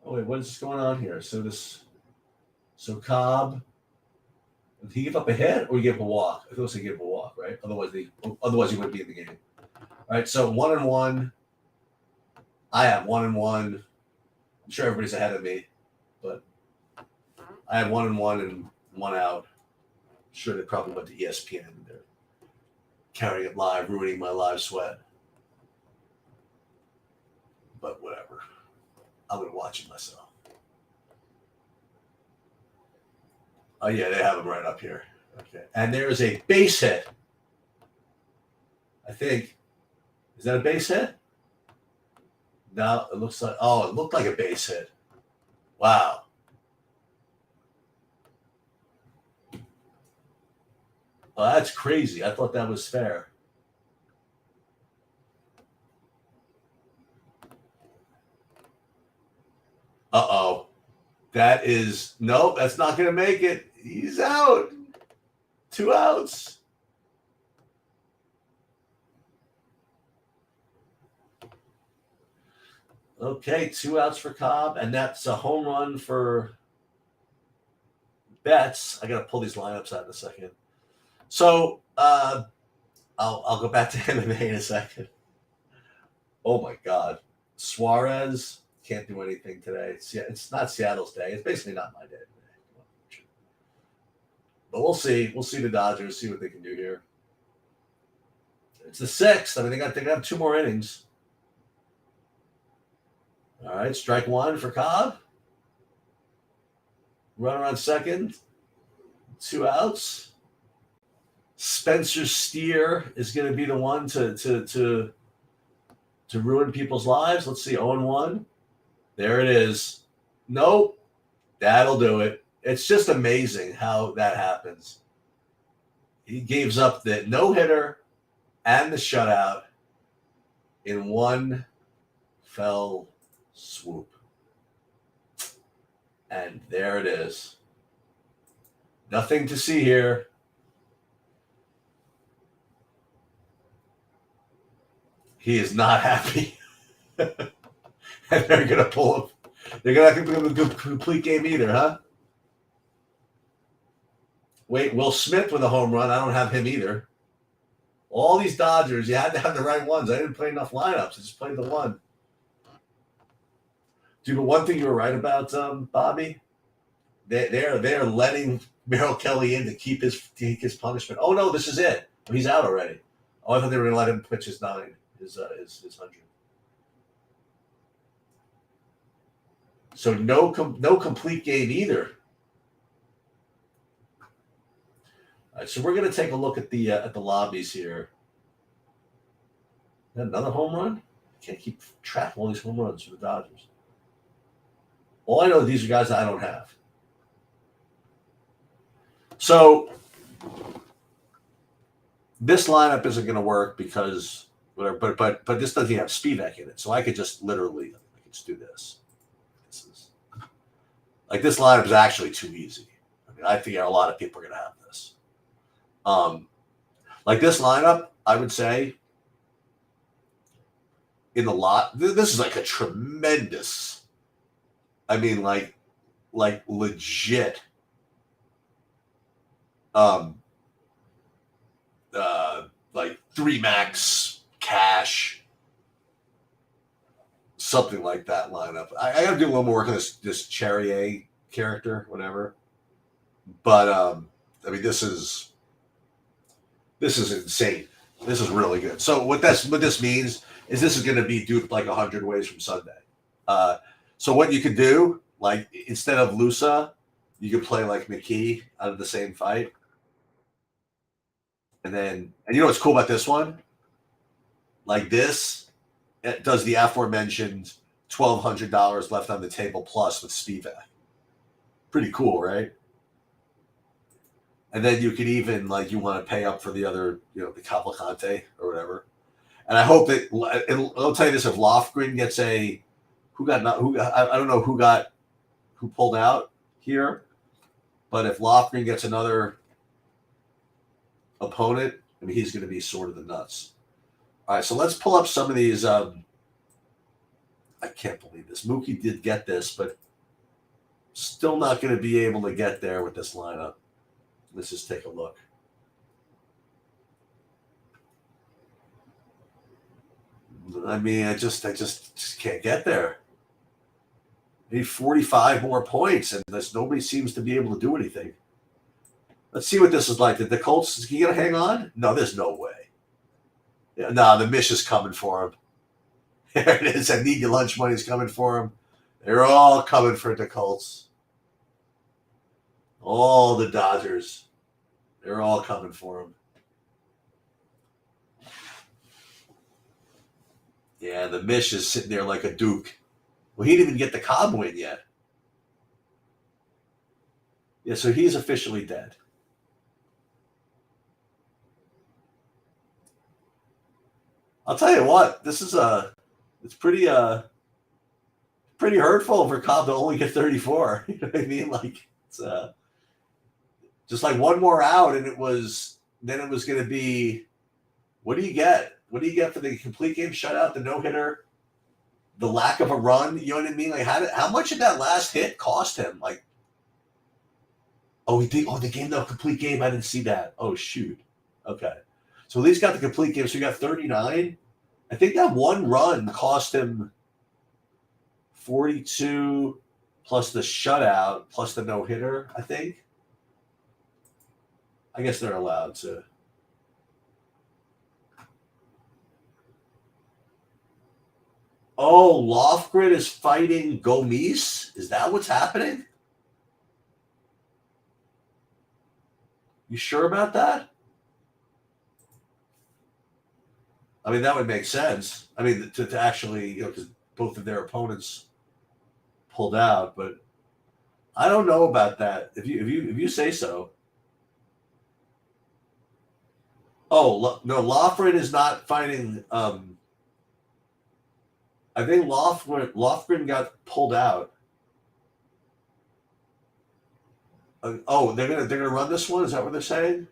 Oh, wait, what is going on here? So Cobb, did he give up a hit or he gave up a walk? I thought it was he gave up a walk, right? Otherwise he wouldn't be in the game. All right, so 1-1. I have 1-1. I'm sure everybody's ahead of me, but I had 1-1 and 1 out. I'm sure they probably went to ESPN there. carrying it live, ruining my live sweat. But whatever. I'm going to watch it myself. Oh, yeah, they have him right up here. Okay. And there's a base hit. I think. Is that a base hit? No, it looks like, it looked like a base hit. Wow. Well, that's crazy. I thought that was fair. Uh-oh. That is, nope, that's not going to make it. He's out. 2 outs. Okay, 2 outs for Cobb, and that's a home run for Betts. I got to pull these lineups out in a second. So I'll go back to MMA in a second. Oh my God, Suarez can't do anything today. It's not Seattle's day. It's basically not my day today. But we'll see. We'll see the Dodgers. See what they can do here. It's the 6th. I mean, they have 2 more innings. All right, strike 1 for Cobb. Runner on second. 2 outs. Spencer Steer is going to be the one to ruin people's lives. Let's see, 0-1. There it is. Nope. That'll do it. It's just amazing how that happens. He gives up the no-hitter and the shutout in one fell swoop. And there it is. Nothing to see here. He is not happy. And they're going to pull him. They're not going to give him a good complete game either, huh? Wait, Will Smith with a home run. I don't have him either. All these Dodgers, you had to have the right ones. I didn't play enough lineups. I just played the one. Dude, but one thing you were right about, Bobby, they're letting Merrill Kelly in to take his punishment. Oh no, this is it. He's out already. Oh, I thought they were going to let him pitch his 9, his 100. So no complete game either. All right, so we're going to take a look at the lobbies here. Another home run? Can't keep track of all these home runs for the Dodgers. All I know is these are guys that I don't have. So this lineup isn't going to work because whatever, but this doesn't have Spivak in it, so I could just literally just do this. This lineup is actually too easy. I mean, I think a lot of people are going to have this. This lineup, I would say in the lot, this is like a tremendous. I mean, like legit. 3 max cash, something like that lineup. I got to do a little more work on this Charrier character, whatever. But I mean, this is insane. This is really good. So what this means is this is going to be duped like 100 ways from Sunday. So what you could do, like instead of Lusa, you could play like McKee out of the same fight. And you know what's cool about this one? Like this, it does the aforementioned $1,200 left on the table plus with Spivak. Pretty cool, right? And then you could even, you want to pay up for the other, the Cavalcante or whatever. And I hope that, I'll tell you this, if Lofgren gets I don't know who pulled out here, but if Lofgren gets another opponent, I mean, he's going to be sort of the nuts. All right, so let's pull up some of these. I can't believe this. Mookie did get this, but still not going to be able to get there with this lineup. Let's just take a look. I mean, I just can't get there. I need 45 more points, and nobody seems to be able to do anything. Let's see what this is like. Did the Colts, can you hang on? No, there's no way. Yeah, no, the Mish is coming for him. There it is. I need your lunch money's coming for him. They're all coming for the Colts. All the Dodgers. They're all coming for him. Yeah, the Mish is sitting there like a Duke. Well, he didn't even get the Cobb win yet. Yeah, so he's officially dead. I'll tell you what, this is it's pretty hurtful for Cobb to only get 34. You know what I mean? Like it's just like one more out, and it was going to be, what do you get? What do you get for the complete game shutout, the no hitter, the lack of a run? You know what I mean? Like how much did that last hit cost him? Like, the game, the complete game. I didn't see that. Oh shoot. Okay, so at least got the complete game. So you got 39. I think that one run cost him 42 plus the shutout plus the no hitter. I think. I guess they're allowed to. Oh, Lofgren is fighting Gomis? Is that what's happening? You sure about that? I mean, that would make sense. I mean, to actually, because both of their opponents pulled out, but I don't know about that. If you say so. Oh no, Lofgren is not fighting. I think Lofgren got pulled out. They're gonna run this one. Is that what they're saying?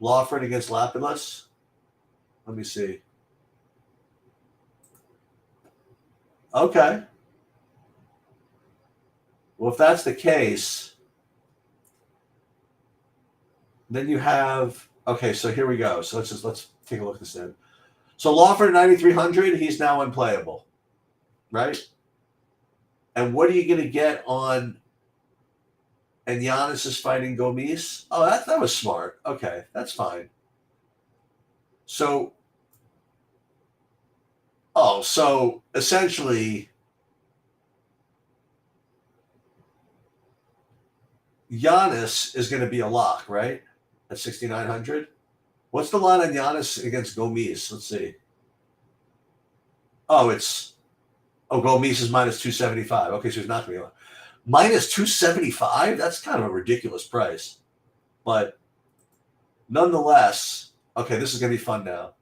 Lofgren against Lapidus. Let me see. Okay. Well, if that's the case, then you have. Okay, so here we go. So let's take a look at this then. So Lawford 9,300, he's now unplayable, right? And what are you going to get on? And Giannis is fighting Gomis. Oh, that was smart. Okay, that's fine. So essentially, Giannis is going to be a lock, right? At 6,900. What's the line on Giannis against Gomis? Let's see. Gomis is minus 275. Okay, so he's not going to be minus 275. That's kind of a ridiculous price, but nonetheless, okay, this is going to be fun now.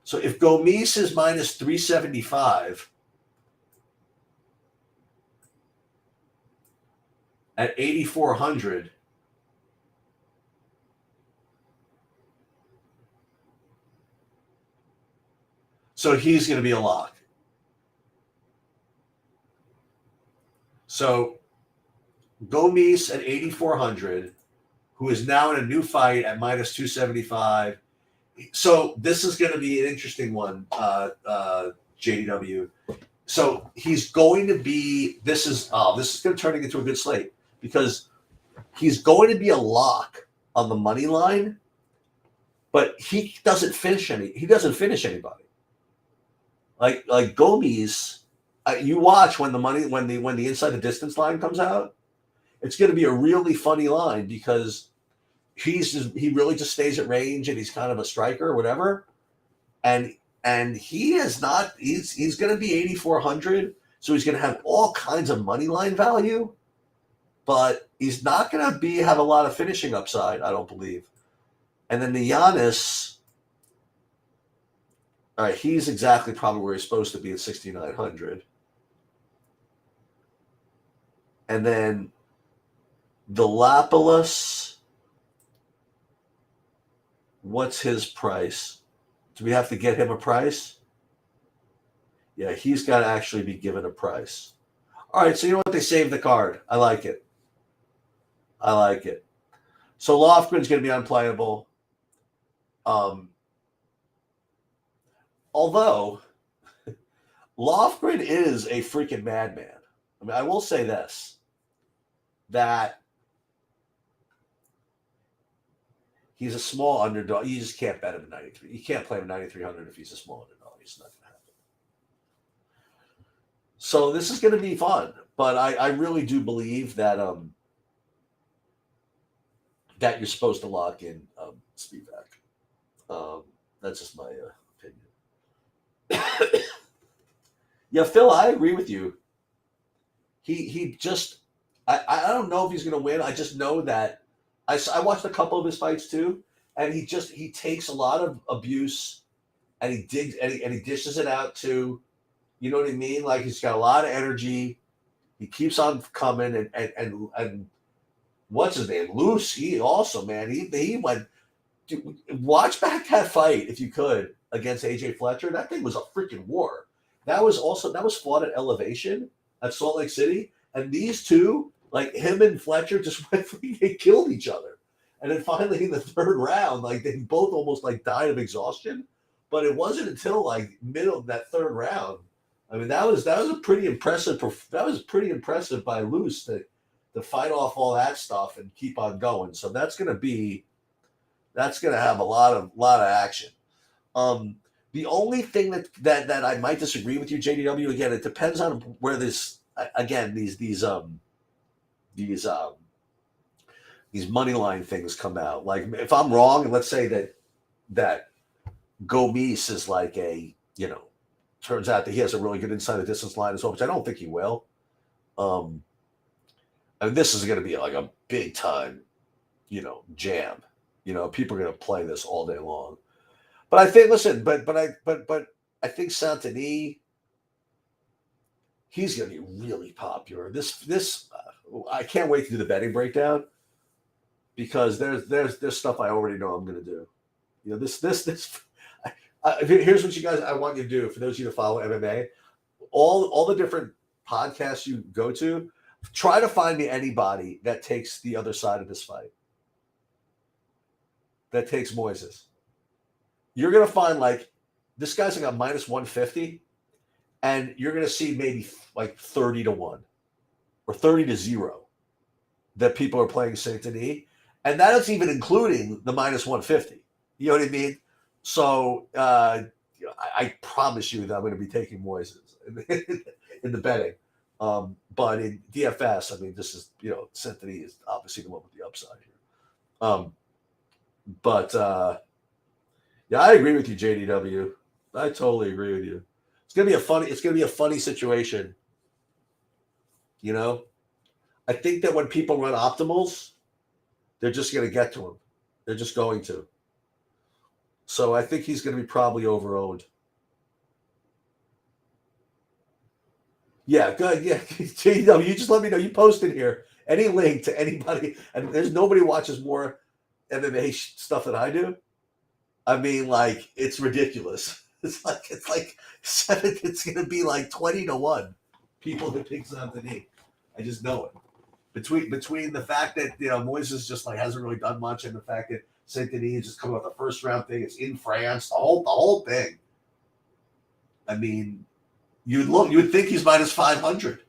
So if Gomis is minus 375 at 8,400. So he's going to be a lock. So Gomis at 8,400, who is now in a new fight at minus 275. So this is going to be an interesting one, JDW. So he's going to be. This is going to turn into a good slate because he's going to be a lock on the money line, but he doesn't finish anybody. Like Gomis, you watch when the inside the distance line comes out, it's going to be a really funny line because he really just stays at range and he's kind of a striker or whatever, and he is not. He's going to be 8,400, so he's going to have all kinds of money line value, but he's not going to have a lot of finishing upside, I don't believe. And then the Giannis. All right, he's exactly probably where he's supposed to be at 6,900. And then the Lapidus, what's his price? Do we have to get him a price? Yeah, he's got to actually be given a price. All right, so you know what? They saved the card. I like it. So Lofgren's going to be unplayable. Although Lofgren is a freaking madman. I mean, I will say this, that He's a small underdog. You just can't bet him at 93. You can't play him 9,300 if he's a small underdog. It's not going to happen. So this is going to be fun, but I really do believe that that you're supposed to lock in Spivak. That's just my opinion. Yeah, Phil, I agree with you. He just I don't know if he's going to win. I just know that I watched a couple of his fights too, and he takes a lot of abuse, and he digs and he dishes it out too. You know what I mean? Like he's got a lot of energy. He keeps on coming, and what's his name? Luce. He also, man. He went. Dude, watch back that fight if you could against AJ Fletcher. That thing was a freaking war. That was fought at Elevation at Salt Lake City, and these two, like him and Fletcher, just went they killed each other. And then finally in the third round, like they both almost like died of exhaustion. But it wasn't until like middle of that third round. I mean, that was a pretty impressive. That was pretty impressive by Luce to fight off all that stuff and keep on going. So that's gonna have a lot of action. The only thing that I might disagree with you, JDW, again, it depends on where these money line things come out. Like if I'm wrong, and let's say that Gomis is like turns out that he has a really good inside the distance line as well, which I don't think he will. And this is going to be like a big time, jam. People are going to play this all day long. But I think, listen, but I think Saint-Denis, he's going to be really popular. This I can't wait to do the betting breakdown because there's stuff I already know I'm going to do. Here's what you guys I want you to do for those of you to follow MMA. All the different podcasts you go to, try to find me anybody that takes the other side of this fight. That takes Moises. You're going to find like this guy's like a minus 150, and you're going to see maybe like 30-1 or 30-0 that people are playing Saint-Denis. And that is even including the minus 150. You know what I mean? So I promise you that I'm going to be taking Moises in the betting. But in DFS, I mean, this is, Saint-Denis is obviously the one with the upside here. But yeah, I agree with you, JDW. I totally agree with you. It's gonna be a funny situation. I think that when people run optimals, they're just gonna get to him. They're just going to. So I think he's gonna be probably over-owned. Yeah, good. Yeah, JDW, you just let me know. You posted here any link to anybody, and there's nobody watches more MMA stuff than I do. I mean, like it's ridiculous. It's gonna be like 20-1 people that pick Saint-Denis. I just know it. Between the fact that Moises just like hasn't really done much, and the fact that Saint-Denis is just coming off the first round thing, it's in France, the whole thing. I mean, you would think he's minus 500.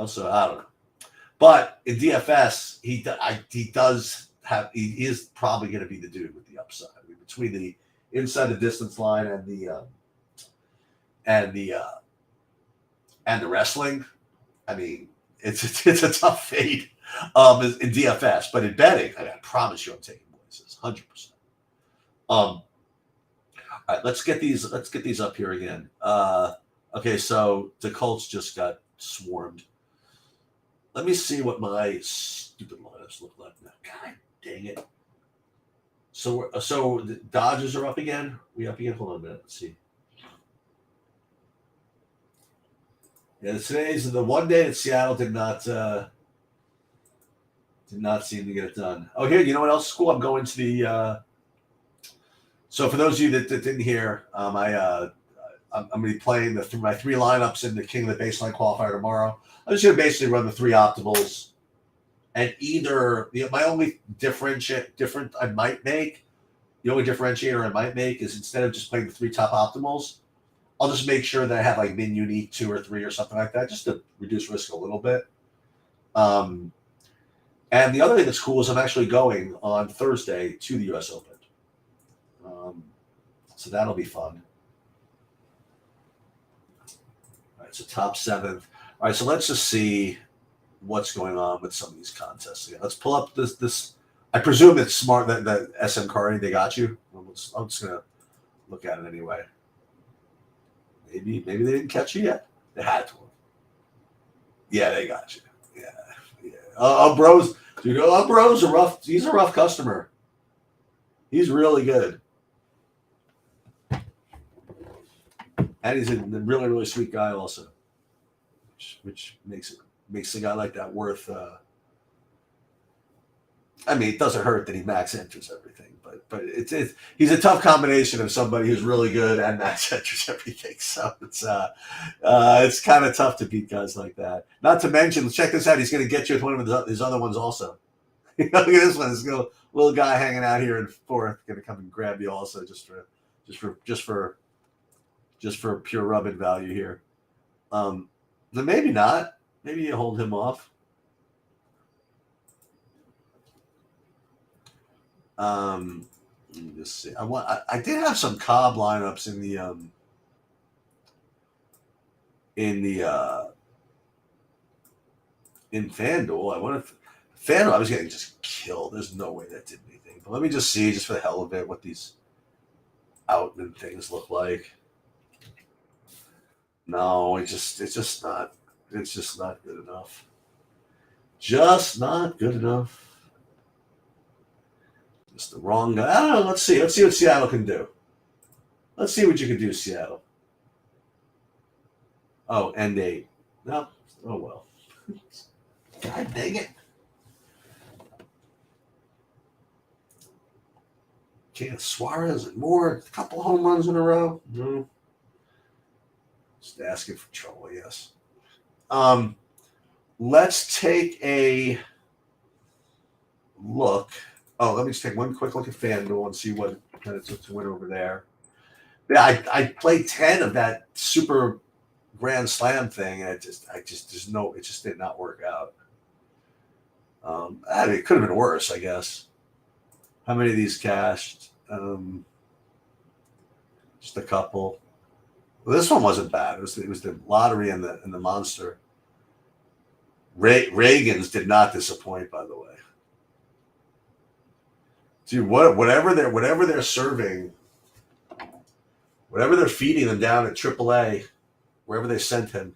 So I don't know. But in DFS, he is probably going to be the dude with the upside. I mean, between the inside the distance line and the wrestling, I mean, it's a tough fade in DFS. But in betting, I promise you, I'm taking Moises 100%. All right, let's get these up here again. Okay, so the Colts just got swarmed. Let me see what my stupid lineups look like now. God dang it. So the Dodgers are up again? We up again? Hold on a minute. Let's see. Yeah, today's the one day that Seattle did not seem to get it done. Oh, here, you know what else is cool? I'm going to the so for those of you that didn't hear, I'm going to be playing my three lineups in the King of the Baseline qualifier tomorrow. I'm just going to basically run the three optimals, and either my only differentiator I might make is instead of just playing the three top optimals, I'll just make sure that I have like min unique 2 or 3 or something like that, just to reduce risk a little bit. And And the other thing that's cool is I'm actually going on Thursday to the U.S. Open. So that'll be fun. All right, so top 7th. All right, so let's just see what's going on with some of these contests. Yeah, let's pull up this. I presume it's smart that SM Carney, they got you. I'm just going to look at it anyway. Maybe they didn't catch you yet. They had to. Yeah, they got you. Yeah. Bros, dude. Bros are rough. He's a rough customer. He's really good, and he's a really, really sweet guy also, which makes a guy like that worth. I mean, it doesn't hurt that he max enters everything, but he's a tough combination of somebody who's really good and max enters everything. So it's kind of tough to beat guys like that. Not to mention, check this out. He's going to get you with one of his other ones also. Look at this one. This little guy hanging out here in 4th, going to come and grab you also just for pure rubbing value here. Then maybe not. Maybe you hold him off. Let me just see. I did have some Cobb lineups in FanDuel. FanDuel, I was getting just killed. There's no way that did anything. But let me just see, just for the hell of it, what these Outman things look like. No, it's just not good enough. Just not good enough. It's the wrong guy. I don't know. Let's see what Seattle can do. Let's see what you can do, Seattle. Oh, end 8. No. Oh, well. God dang it. Can't Suarez and more. A couple home runs in a row. No. Just asking for trouble, yes. Let's take a look. Oh, let me just take one quick look at FanDuel and see what kind of took to win over there. Yeah, I played 10 of that super Grand Slam thing, and it just did not work out. I mean, it could have been worse, I guess. How many of these cashed? Just a couple. Well, this one wasn't bad. It was the lottery and the monster. Reagan's did not disappoint, by the way. Dude, whatever they're serving, whatever they're feeding them down at AAA, wherever they sent him,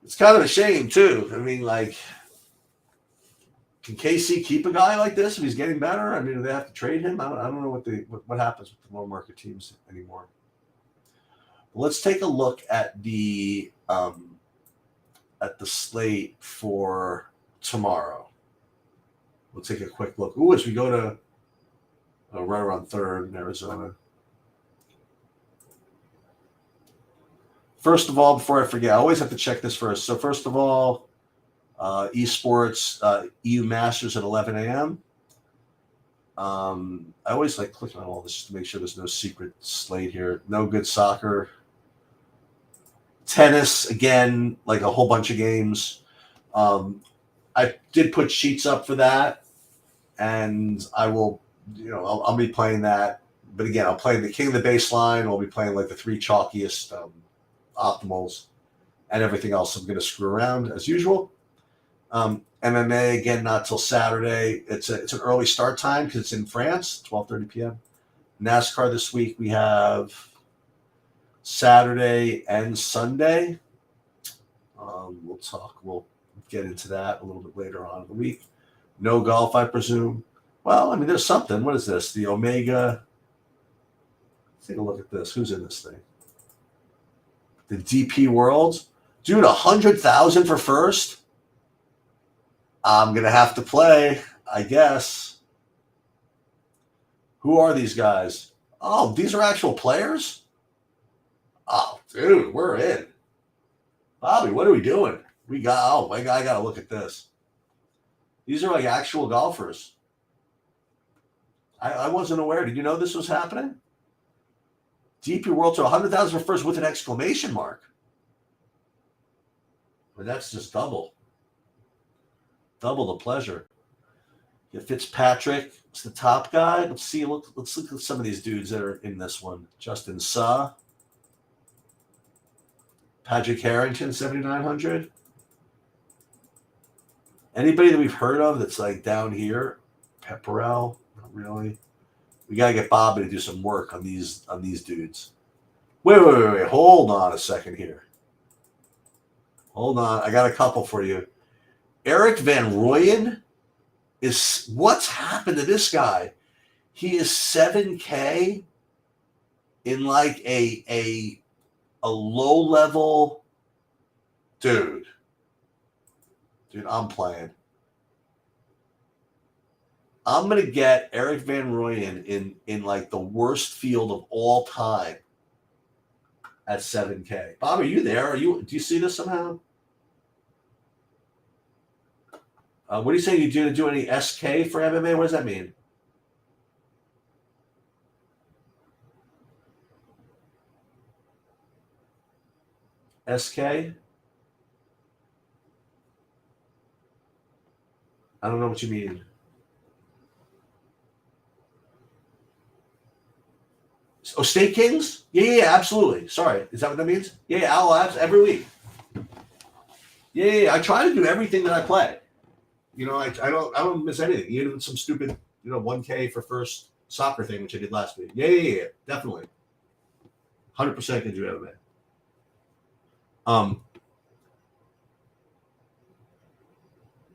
it's kind of a shame too. I mean, like, can KC keep a guy like this if he's getting better? I mean, do they have to trade him? I don't know what happens with the low market teams anymore. Let's take a look at the slate for tomorrow. We'll take a quick look. Ooh, as we go to right around 3rd in Arizona. First of all, before I forget, I always have to check this first. So first of all, esports, EU Masters at 11 a.m. I always like clicking on all this just to make sure there's no secret slate here. No good soccer. Tennis, again, like a whole bunch of games. I did put sheets up for that, and I will, I'll be playing that. But again, I'll play the king of the baseline. I'll be playing like the 3 chalkiest optimals, and everything else I'm going to screw around as usual. MMA, again, not till Saturday. It's an early start time because it's in France, 12:30 p.m. NASCAR this week, we have Saturday and Sunday. We'll get into that a little bit later on in the week. No golf, I presume. Well, I mean, there's something. What is this? The Omega. Let's take a look at this. Who's in this thing? The DP World. Dude, 100,000 for first. I'm going to have to play, I guess. Who are these guys? Oh, these are actual players? Oh, dude, we're in. Bobby, what are we doing? I got to look at this. These are like actual golfers. I wasn't aware. Did you know this was happening? DP World to 100,000 for first with an exclamation mark. But that's just double. Double the pleasure. Yeah, Fitzpatrick is the top guy. Let's see. Let's look at some of these dudes that are in this one. Justin Suh, Patrick Harrington, 7,900. Anybody that we've heard of that's like down here? Pepperell, not really. We gotta get Bobby to do some work on these dudes. Wait. Hold on a second here. Hold on. I got a couple for you. Eric Van Rooyen is what's happened to this guy? He is 7K in like a low level dude. Dude, I'm playing. I'm gonna get Eric Van Rooyen in like the worst field of all time at 7K. Bob, are you there? Do you see this somehow? What are you saying? You do any SK for MMA? What does that mean? SK? I don't know what you mean. Oh, State Kings? Yeah, absolutely. Sorry. Is that what that means? Yeah, Owl Labs every week. Yeah. I try to do everything that I play. You know, I don't miss anything. Even some stupid, 1K for first soccer thing, which I did last week. Yeah, definitely. 100% can do MMA.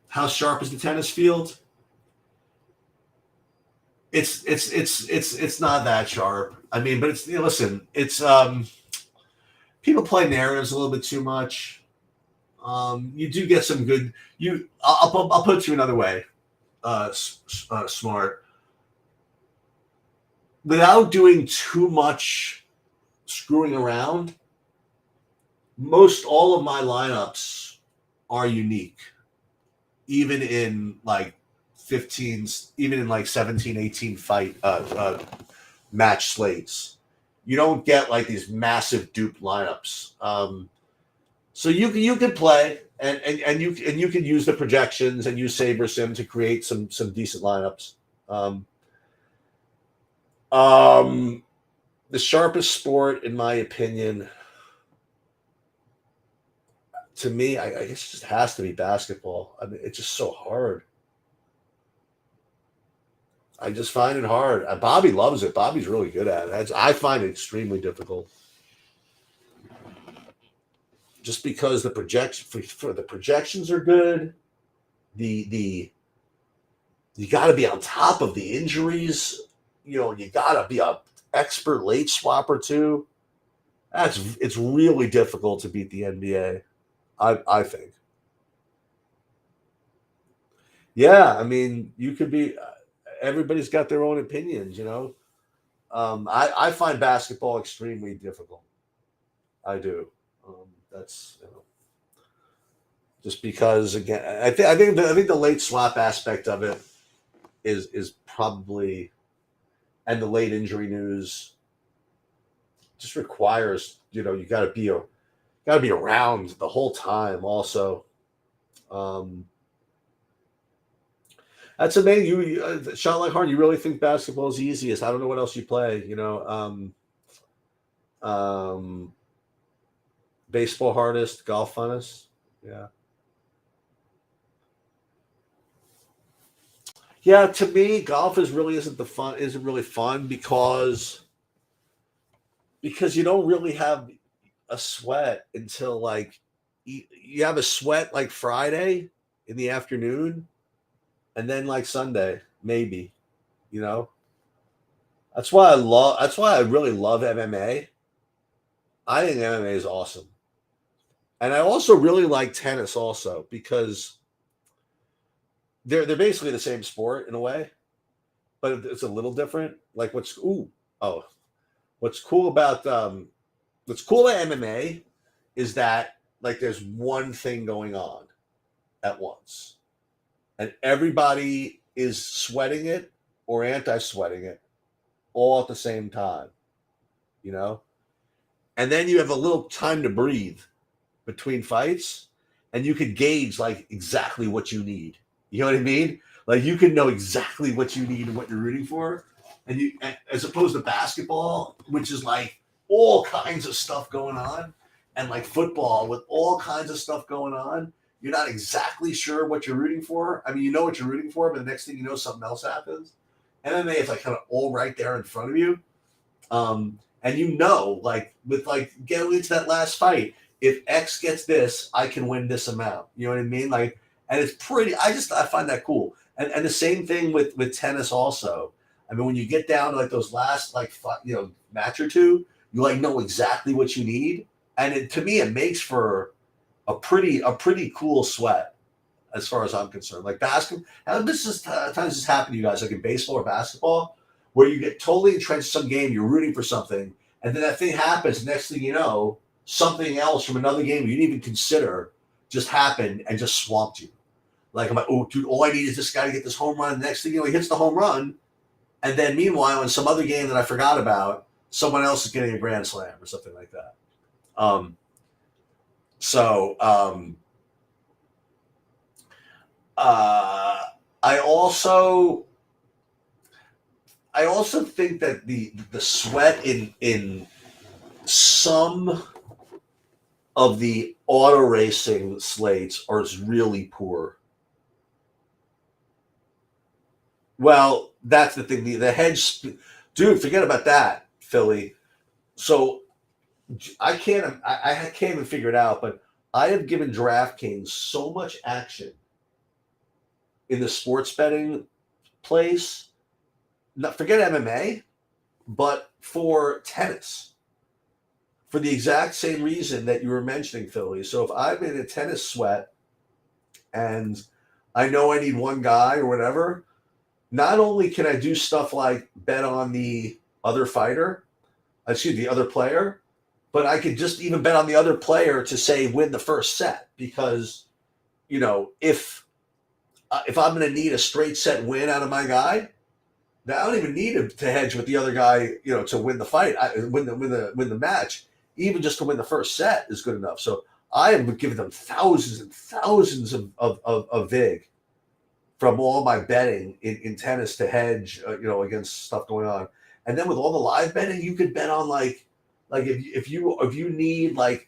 How sharp is the tennis field? It's not that sharp. I mean, but it's listen, it's people play narratives a little bit too much. You do get some good. I'll put it to you another way. Smart. Without doing too much screwing around, most all of my lineups are unique. Even in like 15s, even in like 17, 18 fight match slates, you don't get like these massive dupe lineups. So you can play and you can use the projections and use Saber Sim to create some decent lineups. The sharpest sport, in my opinion, to me, I guess it just has to be basketball. I mean, it's just so hard. I just find it hard. Bobby loves it. Bobby's really good at it. I find it extremely difficult. Just because the projections are good, the you got to be on top of the injuries. You got to be a expert late swapper too. It's really difficult to beat the NBA. I think. Yeah, I mean, you could be. Everybody's got their own opinions, I find basketball extremely difficult. I do. That's just because again, I think the late swap aspect of it is probably, and the late injury news just requires you got to be around the whole time. Also, that's amazing. You shot like hard. You really think basketball is easiest? I don't know what else you play. Baseball hardest, golf funnest. Yeah. Yeah, to me, golf isn't really fun because you don't really have a sweat until like you have a sweat like Friday in the afternoon, and then like Sunday maybe. You know, That's why I really love MMA. I think MMA is awesome, and I also really like tennis also because they're basically the same sport in a way, but it's a little different. Like oh what's cool about MMA is that like there's one thing going on at once, and everybody is sweating it or anti-sweating it all at the same time, you know. And then you have a little time to breathe between fights, and you can gauge like exactly what you need. You know what I mean? Like you can know exactly what you need and what you're rooting for, and as opposed to basketball, which is like all kinds of stuff going on, and like football with all kinds of stuff going on. You're not exactly sure what you're rooting for. I mean, you know what you're rooting for, but the next thing you know, something else happens. MMA is like kind of all right there in front of you. And you know, like with like getting into that last fight, if X gets this, I can win this amount. You know what I mean? Like, and it's pretty. I find that cool. And the same thing with tennis also. I mean, when you get down to like those last like match or two, you like know exactly what you need, and to me, it makes for a pretty cool sweat as far as I'm concerned. Like basketball, how this is times this happened to you guys, like in baseball or basketball, where you get totally entrenched in some game, you're rooting for something, and then that thing happens. Next thing you know, something else from another game you didn't even consider just happened and just swamped you. Like I'm like, oh, dude, all I need is this guy to get this home run. The next thing you know, he hits the home run, and then meanwhile, in some other game that I forgot about, someone else is getting a grand slam or something like that. So I also think that the sweat in some of the auto racing slates is really poor. Well, that's the thing. The hedge, dude, forget about that, Philly. So I can't even figure it out, but I have given DraftKings so much action in the sports betting place. Not forget MMA, but for tennis, for the exact same reason that you were mentioning, Philly. So if I'm in a tennis sweat and I know I need one guy or whatever, not only can I do stuff like bet on the other the other player, but I could just even bet on the other player to say win the first set because, if I'm going to need a straight set win out of my guy, now I don't even need to hedge with the other guy, to win the fight, win the match. Even just to win the first set is good enough. So I am giving them thousands and thousands of vig from all my betting in tennis to hedge, against stuff going on. And then with all the live betting, you could bet on like if you need like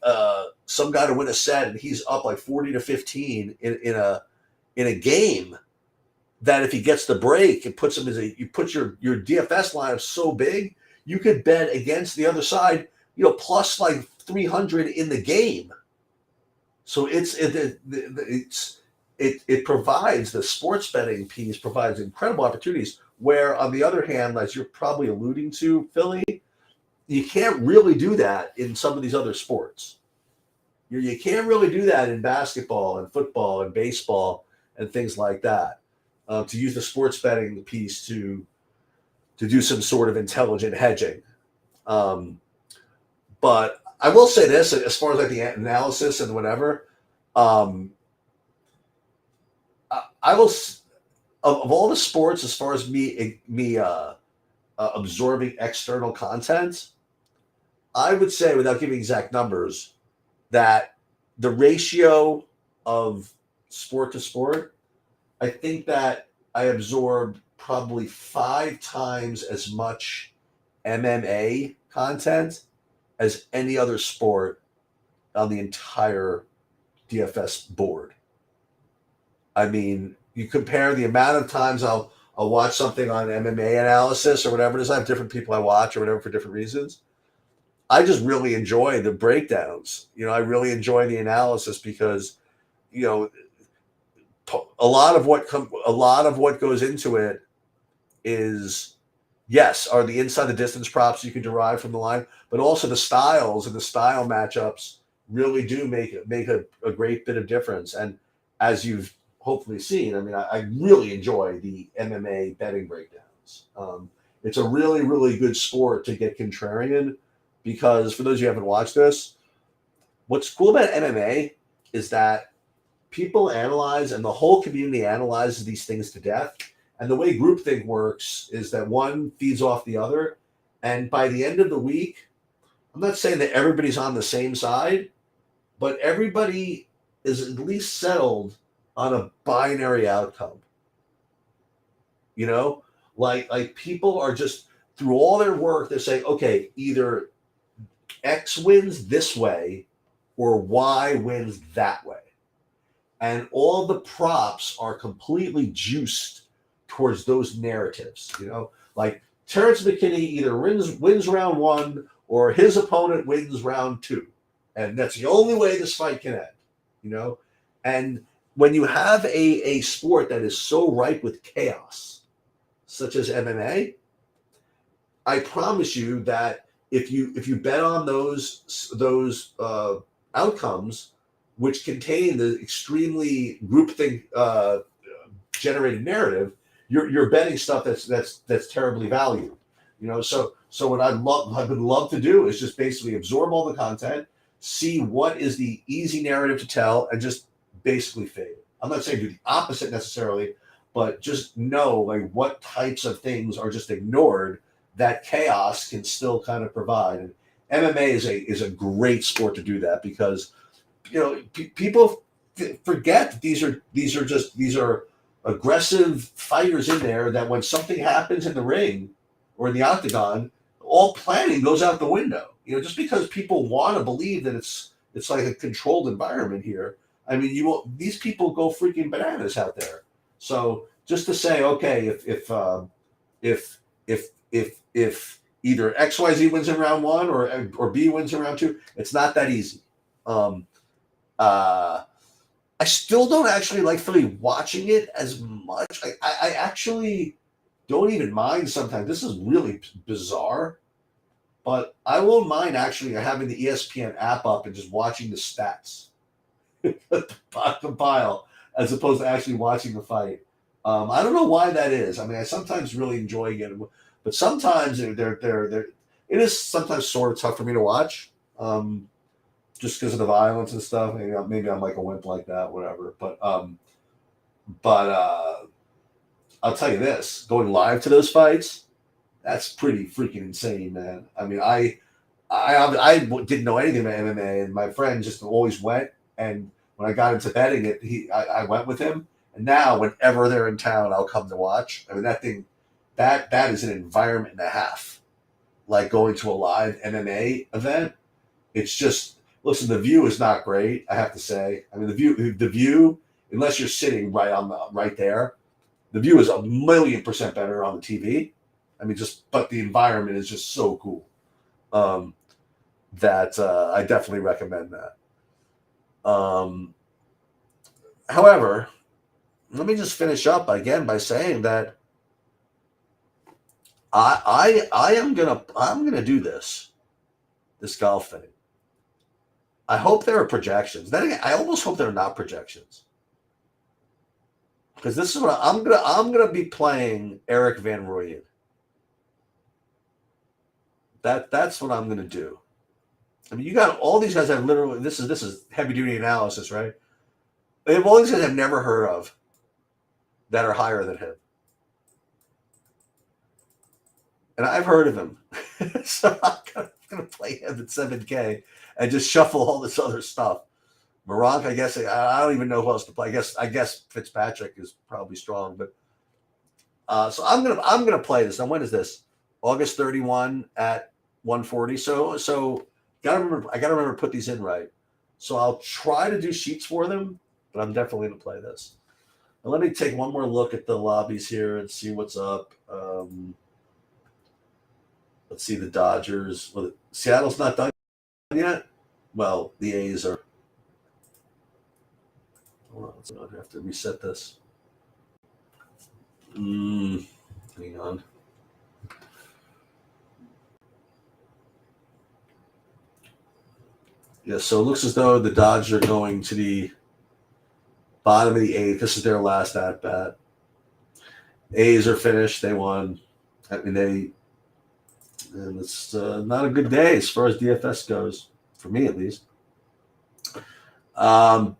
some guy to win a set and he's up like 40-15 in a game, that if he gets the break, it puts him you put your DFS lineup so big, you could bet against the other side, plus like 300 in the game. So it provides, the sports betting piece provides incredible opportunities. Where on the other hand, as you're probably alluding to, Philly, you can't really do that in some of these other sports. You can't really do that in basketball and football and baseball and things like that. To use the sports betting piece to do some sort of intelligent hedging. But I will say this, as far as like the analysis and whatever, I will, of all the sports, as far as me absorbing external content, I would say, without giving exact numbers, that the ratio of sport to sport, I think that I absorbed probably 5 times as much MMA content as any other sport on the entire DFS board. I mean, you compare the amount of times I'll watch something on MMA analysis or whatever it is. I have different people I watch or whatever for different reasons. I just really enjoy the breakdowns. I really enjoy the analysis because, a lot of what goes into it is, yes, are the inside the distance props you can derive from the line, but also the styles and the style matchups really do make a great bit of difference. And as you've hopefully seen, I mean, I really enjoy the MMA betting breakdowns. It's a really, really good sport to get contrarian because, for those of you who haven't watched this, what's cool about MMA is that people analyze, and the whole community analyzes these things to death. And the way groupthink works is that one feeds off the other. And by the end of the week, I'm not saying that everybody's on the same side, but everybody is at least settled on a binary outcome. You know, like people are just through all their work, they're saying, okay, either X wins this way or Y wins that way. And all the props are completely juiced towards those narratives. Like Terrence McKinney either wins round one or his opponent wins round two. And that's the only way this fight can end. And when you have a sport that is so ripe with chaos, such as MMA, I promise you that if you bet on those outcomes, which contain the extremely groupthink generated narrative, you're betting stuff that's terribly valued. So what I would love to do is just basically absorb all the content, see what is the easy narrative to tell, and just basically fade it. I'm not saying do the opposite necessarily, but just know like what types of things are just ignored that chaos can still kind of provide. And MMA is a great sport to do that because people forget that these are aggressive fighters in there that when something happens in the ring or in the octagon, all planning goes out the window. Just because people want to believe that it's like a controlled environment here. I mean, these people go freaking bananas out there. So just to say, okay, if either XYZ wins in round one or B wins in round two, it's not that easy. I still don't actually like fully watching it as much. I actually don't even mind sometimes. This is really bizarre, but I won't mind actually having the ESPN app up and just watching the stats compile as opposed to actually watching the fight. I don't know why that is. I mean, I sometimes really enjoy it, but sometimes it is sometimes sort of tough for me to watch. Just because of the violence and stuff. Maybe I'm like a wimp like that, whatever. But I'll tell you this: going live to those fights, that's pretty freaking insane, man. I mean, I didn't know anything about MMA, and my friend just always went. And when I got into betting it, I went with him. And now, whenever they're in town, I'll come to watch. I mean, that is an environment and a half, like going to a live MMA event. It's just. Listen, the view is not great, I have to say. I mean, the view, unless you're sitting right there, the view is 1,000,000% better on the TV. I mean, but the environment is just so cool that I definitely recommend that. However, let me just finish up again by saying that I'm gonna do this golf thing. I hope there are projections. Then again, I almost hope there are not projections, because this is what I'm gonna be playing Eric Van Rooyen. That's what I'm gonna do. I mean, you got all these guys that literally this is heavy duty analysis, right? They have all these guys I've never heard of that are higher than him, and I've heard of him, so I'm gonna play him at 7K. And just shuffle all this other stuff. Moronk, I guess I don't even know who else to play. I guess Fitzpatrick is probably strong, but so I'm gonna play this. Now, when is this? August 31 at 140. So I gotta remember to put these in right. So I'll try to do sheets for them, but I'm definitely gonna play this. And let me take one more look at the lobbies here and see what's up. Let's see the Dodgers. Well, Seattle's not done yet. Well, the A's are. Hold on, I'm gonna have to reset this. Hang on. Yeah, so it looks as though the Dodgers are going to the bottom of the eighth. This is their last at bat. A's are finished. They won. I mean, and it's not a good day as far as DFS goes, for me at least. All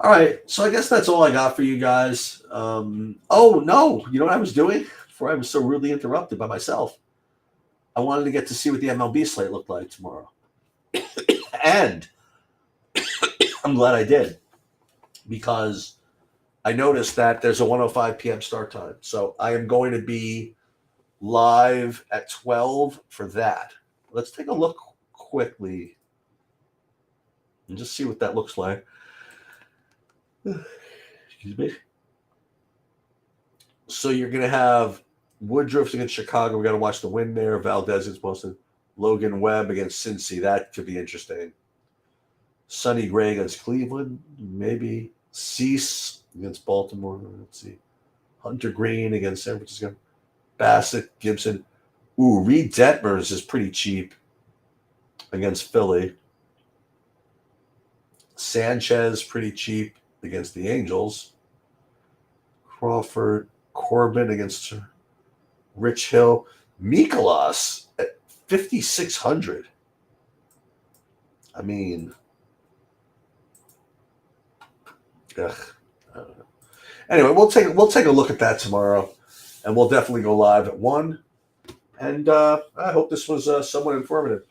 right, so I guess that's all I got for you guys. Oh no, you know what I was doing before I was so rudely interrupted by myself? I wanted to get to see what the MLB slate looked like tomorrow, and I'm glad I did, because I noticed that there's a 1:05 p.m. start time. So I am going to be live at 12 for that. Let's take a look quickly and just see what that looks like. Excuse me. So you're going to have Woodruff against Chicago. We got to watch the win there. Valdez against Boston. Logan Webb against Cincy. That could be interesting. Sonny Gray against Cleveland. Maybe. Cease against Baltimore. Let's see. Hunter Green against San Francisco. Bassett, Gibson. Ooh, Reed Detmers is pretty cheap against Philly. Sanchez, pretty cheap against the Angels. Crawford, Corbin against Rich Hill. Mikolas at 5,600. I mean, ugh, I don't know. Anyway, we'll take a look at that tomorrow, and we'll definitely go live at 1. And I hope this was somewhat informative.